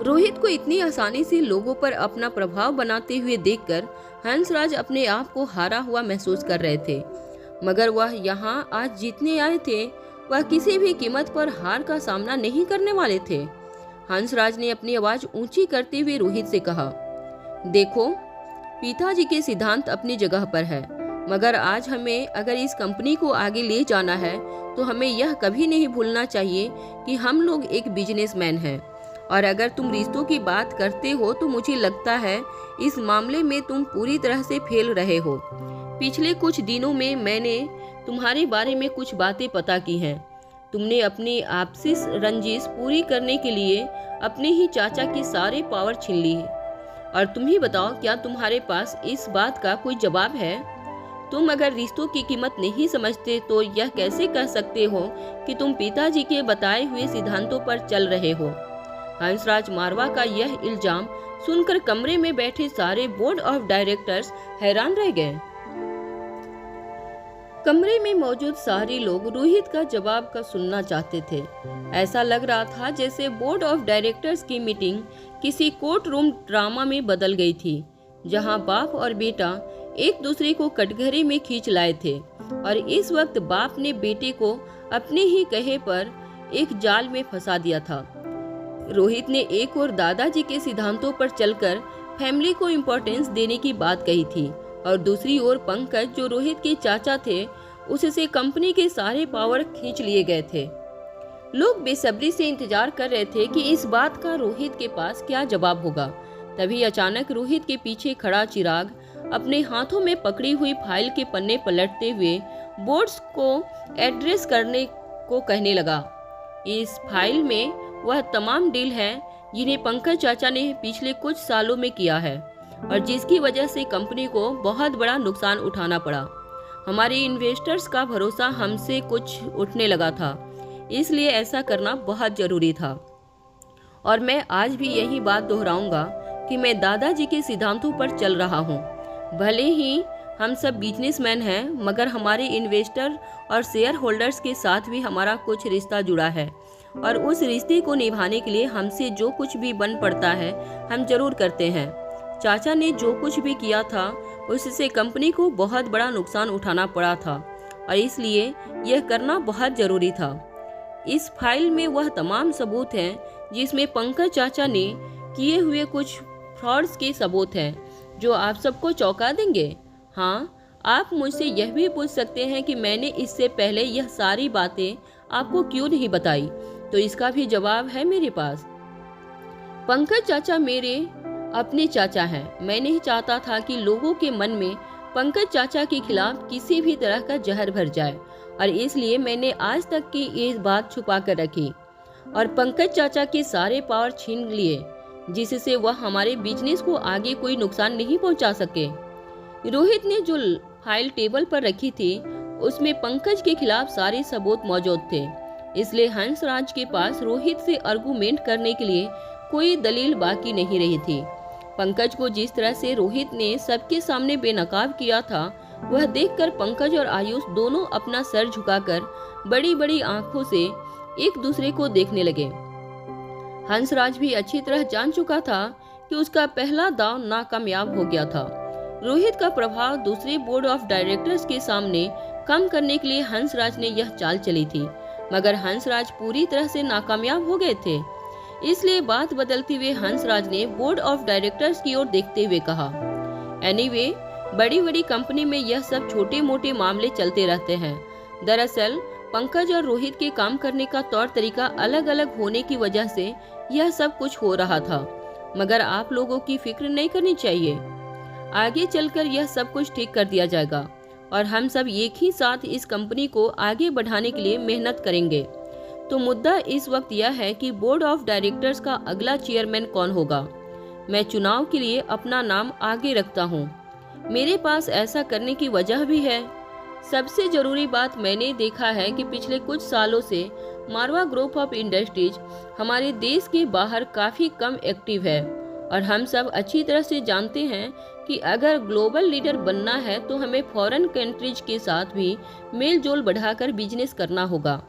रोहित को इतनी आसानी से लोगों पर अपना प्रभाव बनाते हुए देखकर हंसराज अपने आप को हारा हुआ महसूस कर रहे थे, मगर वह यहाँ आज जीतने आए थे। वह किसी भी कीमत पर हार का सामना नहीं करने वाले थे। हंसराज ने अपनी आवाज ऊंची करते हुए रोहित से कहा, देखो, पिताजी के सिद्धांत अपनी जगह पर है, मगर आज हमें अगर इस कंपनी को आगे ले जाना है तो हमें यह कभी नहीं भूलना चाहिए कि हम लोग एक बिजनेसमैन हैं। और अगर तुम रिश्तों की बात करते हो तो मुझे लगता है इस मामले में तुम पूरी तरह से फेल रहे हो। पिछले कुछ दिनों में मैंने तुम्हारे बारे में कुछ बातें पता की हैं। तुमने अपनी आपसी रंजिश पूरी करने के लिए अपने ही चाचा के सारे पावर छीन ली है। और तुम ही बताओ, क्या तुम्हारे पास इस बात का कोई जवाब है? तुम अगर रिश्तों की कीमत नहीं समझते तो यह कैसे कह सकते हो कि तुम पिताजी के बताए हुए सिद्धांतों पर चल रहे हो? हंसराज मारवा का यह इल्जाम सुनकर कमरे में बैठे सारे बोर्ड ऑफ डायरेक्टर्स हैरान रह गए। कमरे में मौजूद सारे लोग रोहित का जवाब का सुनना चाहते थे। ऐसा लग रहा था जैसे बोर्ड ऑफ डायरेक्टर्स की मीटिंग किसी कोर्ट रूम ड्रामा में बदल गई थी, जहां बाप और बेटा एक दूसरे को कटघरे में खींच लाए थे। और इस वक्त बाप ने बेटे को अपने ही कहे पर एक जाल में फंसा दिया था। रोहित ने एक और दादाजी के सिद्धांतों पर चलकर फैमिली को इम्पोर्टेंस देने की बात कही थी, और दूसरी ओर पंकज, जो रोहित के चाचा थे, उससे कंपनी के सारे पावर खींच लिए गए थे। लोग बेसब्री से इंतजार कर रहे थे कि इस बात का रोहित के पास क्या जवाब होगा। तभी अचानक रोहित के पीछे खड़ा चिराग अपने हाथों में पकड़ी हुई फाइल के पन्ने पलटते हुए बोर्ड्स को एड्रेस करने को कहने लगा। इस फाइल में वह तमाम डील है जिन्हें पंकज चाचा ने पिछले कुछ सालों में किया है और जिसकी वजह से कंपनी को बहुत बड़ा नुकसान उठाना पड़ा। हमारे इन्वेस्टर्स का भरोसा हमसे कुछ उठने लगा था, इसलिए ऐसा करना बहुत जरूरी था। और मैं आज भी यही बात दोहराऊंगा कि मैं दादाजी के सिद्धांतों पर चल रहा हूँ। भले ही हम सब बिजनेसमैन हैं, मगर हमारे इन्वेस्टर और शेयर होल्डर्स के साथ भी हमारा कुछ रिश्ता जुड़ा है, और उस रिश्ते को निभाने के लिए हमसे जो कुछ भी बन पड़ता है हम जरूर करते हैं। चाचा ने जो कुछ भी किया था उससे कंपनी को बहुत बड़ा नुकसान उठाना पड़ा था, और इसलिए यह करना बहुत ज़रूरी था। इस फाइल में वह तमाम सबूत हैं जिसमें पंकज चाचा ने किए हुए कुछ फ्रॉड्स के सबूत हैं जो आप सबको चौंका देंगे। हाँ, आप मुझसे यह भी पूछ सकते हैं कि मैंने इससे पहले यह सारी बातें आपको क्यों नहीं बताई, तो इसका भी जवाब है मेरे पास। पंकज चाचा मेरे अपने चाचा हैं। मैं नहीं चाहता था कि लोगों के मन में पंकज चाचा के खिलाफ किसी भी तरह का जहर भर जाए, और इसलिए मैंने आज तक की ये बात छुपा कर रखी और पंकज चाचा के सारे पावर छीन लिए, जिससे वह हमारे बिजनेस को आगे कोई नुकसान नहीं पहुंचा सके। रोहित ने जो फाइल टेबल पर रखी थी उसमें पंकज के खिलाफ सारे सबूत मौजूद थे, इसलिए हंसराज के पास रोहित से आर्गुमेंट करने के लिए कोई दलील बाकी नहीं रही थी। पंकज को जिस तरह से रोहित ने सबके सामने बेनकाब किया था, वह देखकर पंकज और आयुष दोनों अपना सर झुकाकर बड़ी बड़ी आंखों से एक दूसरे को देखने लगे। हंसराज भी अच्छी तरह जान चुका था कि उसका पहला दांव नाकामयाब हो गया था। रोहित का प्रभाव दूसरे बोर्ड ऑफ डायरेक्टर्स के सामने कम करने के लिए हंसराज ने यह चाल चली थी, मगर हंसराज पूरी तरह से नाकामयाब हो गए थे। इसलिए बात बदलते हुए हंसराज ने बोर्ड ऑफ डायरेक्टर्स की ओर देखते हुए कहा, एनीवे, बड़ी बड़ी कंपनी में यह सब छोटे मोटे मामले चलते रहते हैं। दरअसल पंकज और रोहित के काम करने का तौर तरीका अलग अलग होने की वजह से यह सब कुछ हो रहा था, मगर आप लोगों की फिक्र नहीं करनी चाहिए। आगे चलकर यह सब कुछ ठीक कर दिया जाएगा और हम सब एक ही साथ इस कंपनी को आगे बढ़ाने के लिए मेहनत करेंगे। तो मुद्दा इस वक्त यह है कि बोर्ड ऑफ डायरेक्टर्स का अगला चेयरमैन कौन होगा। मैं चुनाव के लिए अपना नाम आगे रखता हूँ। मेरे पास ऐसा करने की वजह भी है। सबसे जरूरी बात, मैंने देखा है कि पिछले कुछ सालों से मारवा ग्रुप ऑफ इंडस्ट्रीज हमारे देश के बाहर काफी कम एक्टिव है, और हम सब अच्छी तरह से जानते हैं कि अगर ग्लोबल लीडर बनना है तो हमें फॉरेन कंट्रीज के साथ भी मेल जोल बढ़ाकर बिजनेस करना होगा।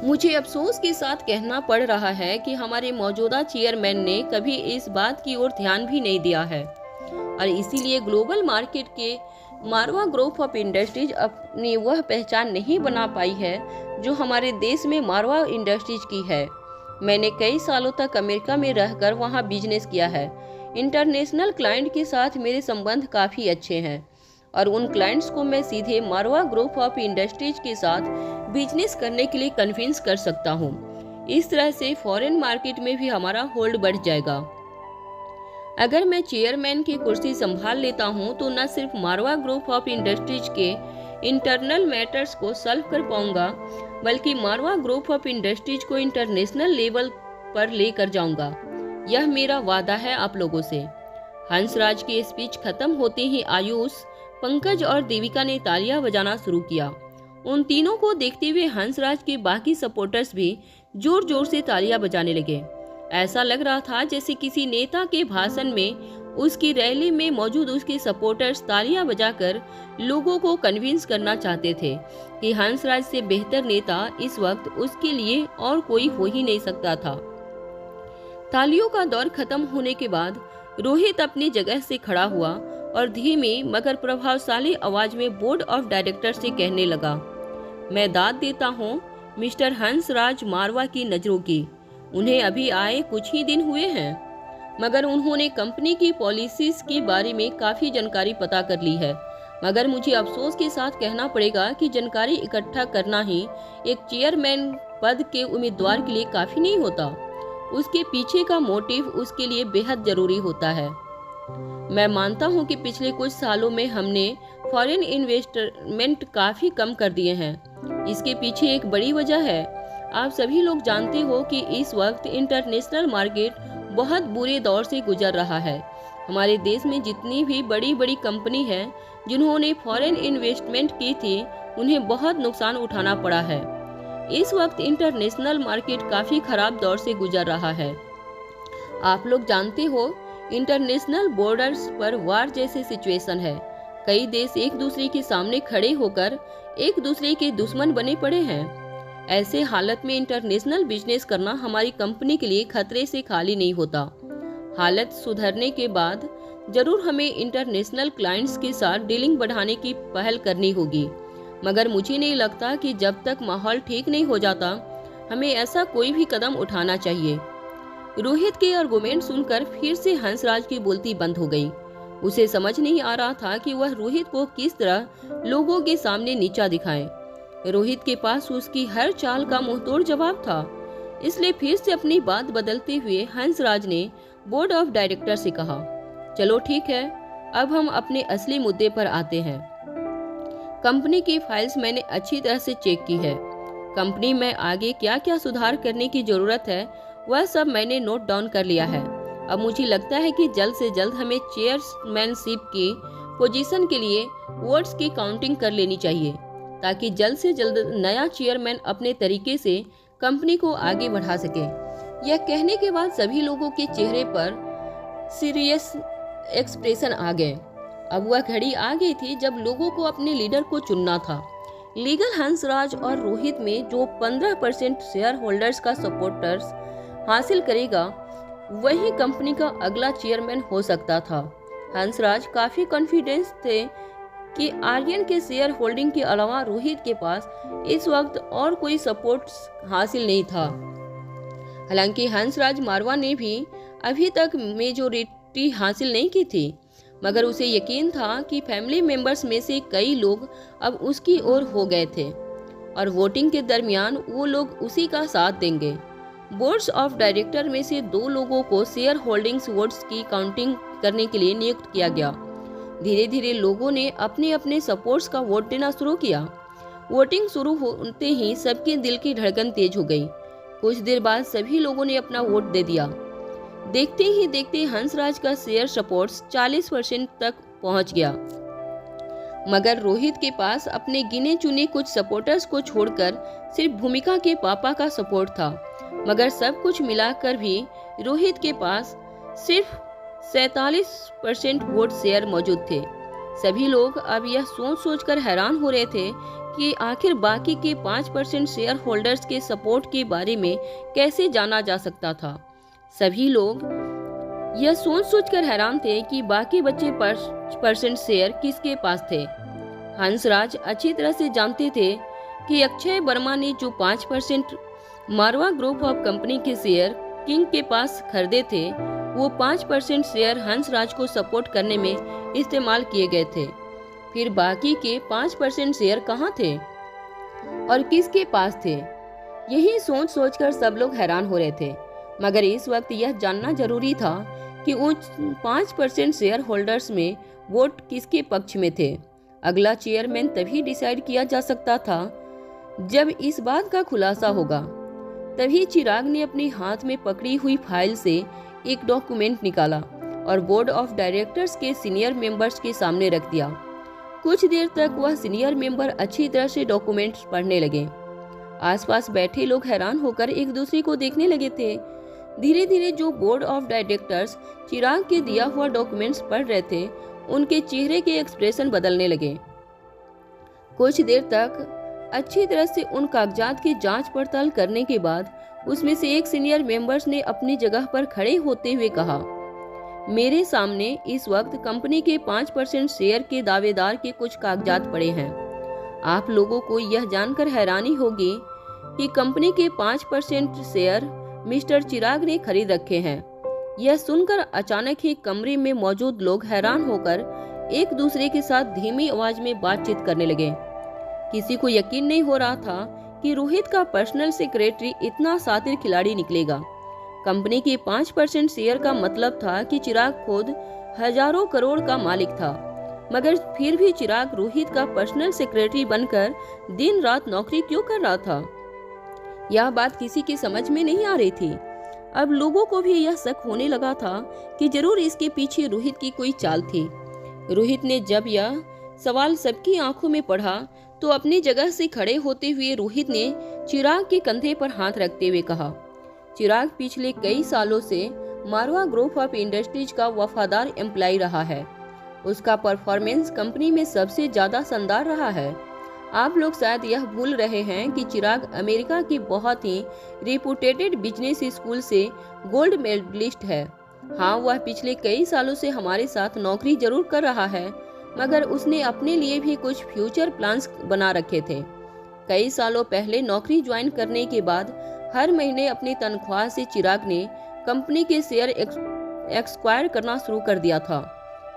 मुझे अफसोस के साथ कहना पड़ रहा है कि हमारे मौजूदा चेयरमैन ने कभी इस बात की ओर ध्यान भी नहीं दिया है, और इसीलिए ग्लोबल मार्केट के मारवा ग्रुप ऑफ इंडस्ट्रीज अपनी वह पहचान नहीं बना पाई है जो हमारे देश में मारवा इंडस्ट्रीज की है। मैंने कई सालों तक अमेरिका में रहकर वहां बिजनेस किया है। इंटरनेशनल क्लाइंट के साथ मेरे संबंध काफ़ी अच्छे हैं, और उन क्लाइंट्स को मैं सीधे मारवा ग्रुप ऑफ इंडस्ट्रीज के साथ बिजनेस करने के लिए कन्विंस कर सकता हूँ। इस तरह से फॉरेन मार्केट में भी हमारा होल्ड बढ़ जाएगा। अगर मैं चेयरमैन की कुर्सी संभाल लेता हूँ तो न सिर्फ मारवा ग्रुप ऑफ इंडस्ट्रीज के इंटरनल मैटर्स को सॉल्व कर पाऊंगा, बल्कि मारवा ग्रुप ऑफ इंडस्ट्रीज को इंटरनेशनल लेवल पर लेकर जाऊंगा। यह मेरा वादा है आप लोगों से। हंसराज की स्पीच खत्म होते ही आयुष, पंकज और देविका ने तालियां बजाना शुरू किया। उन तीनों को देखते हुए हंसराज के बाकी सपोर्टर्स भी जोर जोर से तालियां बजाने लगे। ऐसा लग रहा था जैसे किसी नेता के भाषण में उसकी रैली में मौजूद उसके सपोर्टर्स तालियां बजाकर लोगों को कन्विंस करना चाहते थे कि हंसराज से बेहतर नेता इस वक्त उसके लिए और कोई हो ही नहीं सकता था। तालियों का दौर खत्म होने के बाद रोहित अपनी जगह से खड़ा हुआ और धीमी मगर प्रभावशाली आवाज में बोर्ड ऑफ डायरेक्टर से कहने लगा, मैं दाद देता हूँ मिस्टर हंसराज मारवा की नजरों की। उन्हें अभी आए कुछ ही दिन हुए हैं, मगर उन्होंने कंपनी की पॉलिसीज के बारे में काफी जानकारी पता कर ली है। मगर मुझे अफसोस के साथ कहना पड़ेगा कि जानकारी इकट्ठा करना ही एक चेयरमैन पद के उम्मीदवार के लिए काफी नहीं होता। उसके पीछे का मोटिव उसके लिए बेहद जरूरी होता है। मैं मानता हूं कि पिछले कुछ सालों में हमने फॉरेन इन्वेस्टमेंट काफी कम कर दिए हैं। इसके पीछे एक बड़ी वजह है। आप सभी लोग जानते हो कि इस वक्त इंटरनेशनल मार्केट बहुत बुरे दौर से गुजर रहा है। हमारे देश में जितनी भी बड़ी बड़ी कंपनी है जिन्होंने फॉरेन इन्वेस्टमेंट की थी, उन्हें बहुत नुकसान उठाना पड़ा है। इस वक्त इंटरनेशनल मार्केट काफी खराब दौर से गुजर रहा है। आप लोग जानते हो इंटरनेशनल बॉर्डर्स पर वार जैसी सिचुएशन है। कई देश एक दूसरे के सामने खड़े होकर एक दूसरे के दुश्मन बने पड़े हैं। ऐसे हालत में इंटरनेशनल बिजनेस करना हमारी कंपनी के लिए खतरे से खाली नहीं होता। हालत सुधरने के बाद जरूर हमें इंटरनेशनल क्लाइंट्स के साथ डीलिंग बढ़ाने की पहल करनी होगी, मगर मुझे नहीं लगता कि जब तक माहौल ठीक नहीं हो जाता हमें ऐसा कोई भी कदम उठाना चाहिए। रोहित के आर्गुमेंट सुनकर फिर से हंसराज की बोलती बंद हो गई। उसे समझ नहीं आ रहा था कि वह रोहित को किस तरह लोगों के सामने नीचा दिखाए। रोहित के पास उसकी हर चाल का मुंहतोड़ जवाब था। इसलिए फिर से अपनी बात बदलते हुए हंसराज ने बोर्ड ऑफ डायरेक्टर से कहा, चलो ठीक है, अब हम अपने असली मुद्दे पर आते हैं। कंपनी की फाइल्स मैंने अच्छी तरह से चेक की है। कंपनी में आगे क्या क्या सुधार करने की जरूरत है वह सब मैंने नोट डाउन कर लिया है। अब मुझे लगता है कि जल्द से जल्द हमें चेयरमैनशिप की पोजीशन के लिए वोट्स की काउंटिंग कर लेनी चाहिए, ताकि जल्द से जल्द नया चेयरमैन अपने तरीके से कंपनी को आगे बढ़ा सके। यह कहने के बाद सभी लोगों के चेहरे पर सीरियस एक्सप्रेशन आ गए। अब वह घड़ी आ गई थी जब लोगों को अपने लीडर को चुनना था। लीगल हंसराज और रोहित में जो 15% शेयर होल्डर्स का सपोर्टर्स हासिल करेगा वही कंपनी का अगला चेयरमैन हो सकता था। हंसराज काफी कॉन्फिडेंस थे कि आर्यन के शेयर होल्डिंग के अलावा रोहित के पास इस वक्त और कोई सपोर्ट हासिल नहीं था। हालांकि हंसराज मारवा ने भी अभी तक मेजोरिटी हासिल नहीं की थी, मगर उसे यकीन था कि फैमिली मेंबर्स में से कई लोग अब उसकी ओर हो गए थे और वोटिंग के दरमियान वो लोग उसी का साथ देंगे। बोर्ड्स ऑफ डायरेक्टर में से 2 लोगों को शेयर होल्डिंग्स वोट्स की काउंटिंग करने के लिए नियुक्त किया गया। धीरे धीरे लोगों ने अपने अपने सपोर्ट्स का वोट देना शुरू किया। वोटिंग शुरू होते ही सबके दिल की धड़कन तेज हो गई। कुछ देर बाद सभी लोगों ने अपना वोट दे दिया। देखते ही देखते हंसराज का शेयर सपोर्ट्स 40% तक पहुंच गया, मगर रोहित के पास अपने गिने चुने कुछ सपोर्टर्स को छोड़कर सिर्फ भूमिका के पापा का सपोर्ट था। मगर सब कुछ मिलाकर भी रोहित के पास सिर्फ 47% वोट शेयर मौजूद थे। सभी लोग अब यह सोच सोचकर हैरान हो रहे थे कि आखिर बाकी के 5% शेयर होल्डर्स के सपोर्ट के बारे में कैसे जाना जा सकता था। सभी लोग यह सोच सोचकर हैरान थे कि बाकी बचे % शेयर किसके पास थे। हंसराज अच्छी तरह से जानते थे कि अक्षय वर्मा ने जो 5% मारवा ग्रुप ऑफ कंपनी के शेयर किंग के पास खरीदे थे, वो 5% शेयर हंसराज को सपोर्ट करने में इस्तेमाल किए गए थे। फिर बाकी के 5% शेयर कहाँ थे और किसके पास थे, यही सोच सोचकर सब लोग हैरान हो रहे थे। मगर इस वक्त यह जानना जरूरी था कि उन 5% शेयर होल्डर्स में वोट किसके पक्ष में थे। अगला चेयरमैन तभी डिसाइड किया जा सकता था जब इस बात का खुलासा होगा। तभी चिराग ने अपने हाथ में पकड़ी हुई फाइल से एक डॉक्यूमेंट निकाला और बोर्ड ऑफ डायरेक्टर्स के सीनियर मेंबर्स के सामने रख दिया। कुछ देर तक वह सीनियर मेंबर अच्छी तरह से डॉक्यूमेंट्स पढ़ने लगे। आसपास बैठे लोग हैरान होकर एक दूसरे को देखने लगे थे। धीरे धीरे जो बोर्ड ऑफ डायरेक्टर्स चिराग के दिया हुआ डॉक्यूमेंट्स पढ़ रहे थे, उनके चेहरे के एक्सप्रेशन बदलने लगे। कुछ देर तक अच्छी तरह से उन कागजात की जांच पड़ताल करने के बाद उसमें से एक सीनियर मेंबर्स ने अपनी जगह पर खड़े होते हुए कहा, मेरे सामने इस वक्त कंपनी के 5% शेयर के दावेदार के कुछ कागजात पड़े हैं। आप लोगों को यह जानकर हैरानी होगी कि कंपनी के 5% शेयर मिस्टर चिराग ने खरीद रखे हैं। यह सुनकर अचानक ही कमरे में मौजूद लोग हैरान होकर एक दूसरे के साथ धीमी आवाज में बातचीत करने लगे। किसी को यकीन नहीं हो रहा था कि रोहित का पर्सनल सेक्रेटरी इतना शातिर खिलाड़ी निकलेगा। कंपनी के 5% शेयर का मतलब था कि चिराग खुद हजारों करोड़ का मालिक था, मगर फिर भी चिराग रोहित का पर्सनल सेक्रेटरी बनकर दिन रात नौकरी क्यों कर रहा था? यह बात किसी की समझ में नहीं आ रही थी। अब लोगों को भी यह शक होने लगा था कि जरूर इसके पीछे रोहित की कोई चाल थी। रोहित ने जब यह सवाल सबकी आंखों में पढ़ा तो अपनी जगह से खड़े होते हुए रोहित ने चिराग के कंधे पर हाथ रखते हुए कहा, चिराग पिछले कई सालों से मारवा ग्रुप ऑफ इंडस्ट्रीज का वफादार एम्प्लॉय रहा है। उसका परफॉर्मेंस कंपनी में सबसे ज्यादा शानदार रहा है। आप लोग शायद यह भूल रहे हैं कि चिराग अमेरिका की बहुत ही रेपुटेटेड बिजनेस स्कूल से गोल्ड मेडलिस्ट है। हाँ, वह पिछले कई सालों से हमारे साथ नौकरी जरूर कर रहा है, मगर उसने अपने लिए भी कुछ फ्यूचर प्लान्स बना रखे थे। कई सालों पहले नौकरी ज्वाइन करने के बाद हर महीने अपनी तनख्वाह से चिराग ने कंपनी के शेयर एक्सक्वायर करना शुरू कर दिया था।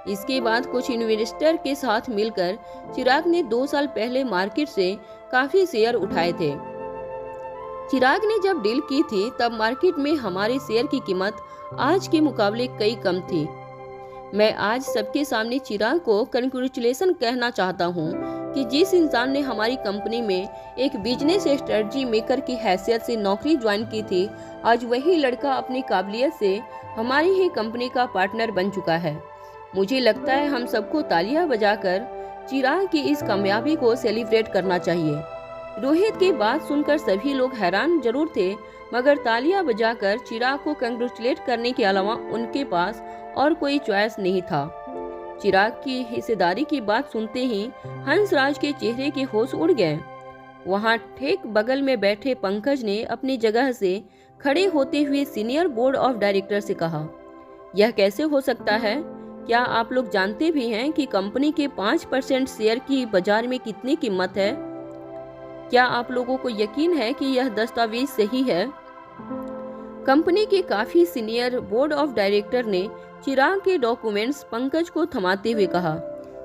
इसके बाद कुछ इन्वेस्टर के साथ मिलकर चिराग ने 2 साल पहले मार्केट से काफी शेयर उठाए थे। चिराग ने जब डील की थी तब मार्केट में हमारे शेयर की कीमत आज के मुकाबले कई कम थी। मैं आज सबके सामने चिराग को कंग्रेचुलेशन कहना चाहता हूँ कि जिस इंसान ने हमारी कंपनी में एक बिजनेस स्ट्रेटजी मेकर की हैसियत से नौकरी ज्वाइन की थी, आज वही लड़का अपनी काबिलियत से हमारी ही कंपनी का पार्टनर बन चुका है। मुझे लगता है हम सबको तालियां बजाकर चिराग की इस कामयाबी को सेलिब्रेट करना चाहिए। रोहित की बात सुनकर सभी लोग हैरान जरूर थे, मगर तालियां बजाकर चिराग को कंग्रेचुलेट करने के अलावा उनके पास और कोई चॉइस नहीं था। चिराग की हिस्सेदारी की बात सुनते ही हंसराज के चेहरे के होश उड़ गए। वहां ठीक बगल में बैठे पंकज ने अपनी जगह से खड़े होते हुए सीनियर बोर्ड ऑफ डायरेक्टर से कहा, यह कैसे हो सकता है? क्या आप लोग जानते भी हैं कि कंपनी के 5% शेयर की बाजार में कितनी कीमत है? क्या आप लोगों को यकीन है कि यह दस्तावेज सही है? कंपनी के काफी सीनियर बोर्ड ऑफ डायरेक्टर ने चिराग के डॉक्यूमेंट्स पंकज को थमाते हुए कहा,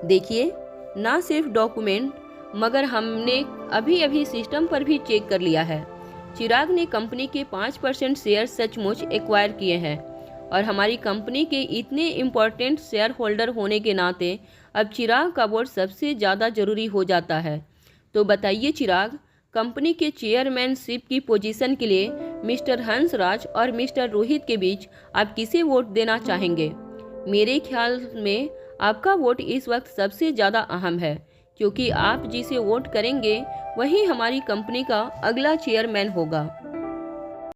देखिए, ना सिर्फ डॉक्यूमेंट मगर हमने अभी सिस्टम पर भी चेक कर लिया है। चिराग ने कंपनी के 5% शेयर सचमुच एक्वायर किए हैं और हमारी कंपनी के इतने इम्पोर्टेंट शेयर होल्डर होने के नाते अब चिराग का वोट सबसे ज़्यादा जरूरी हो जाता है। तो बताइए चिराग, कंपनी के चेयरमैनशिप की पोजीशन के लिए मिस्टर हंसराज और मिस्टर रोहित के बीच आप किसे वोट देना चाहेंगे? मेरे ख्याल में आपका वोट इस वक्त सबसे ज़्यादा अहम है, क्योंकि आप जिसे वोट करेंगे वही हमारी कंपनी का अगला चेयरमैन होगा।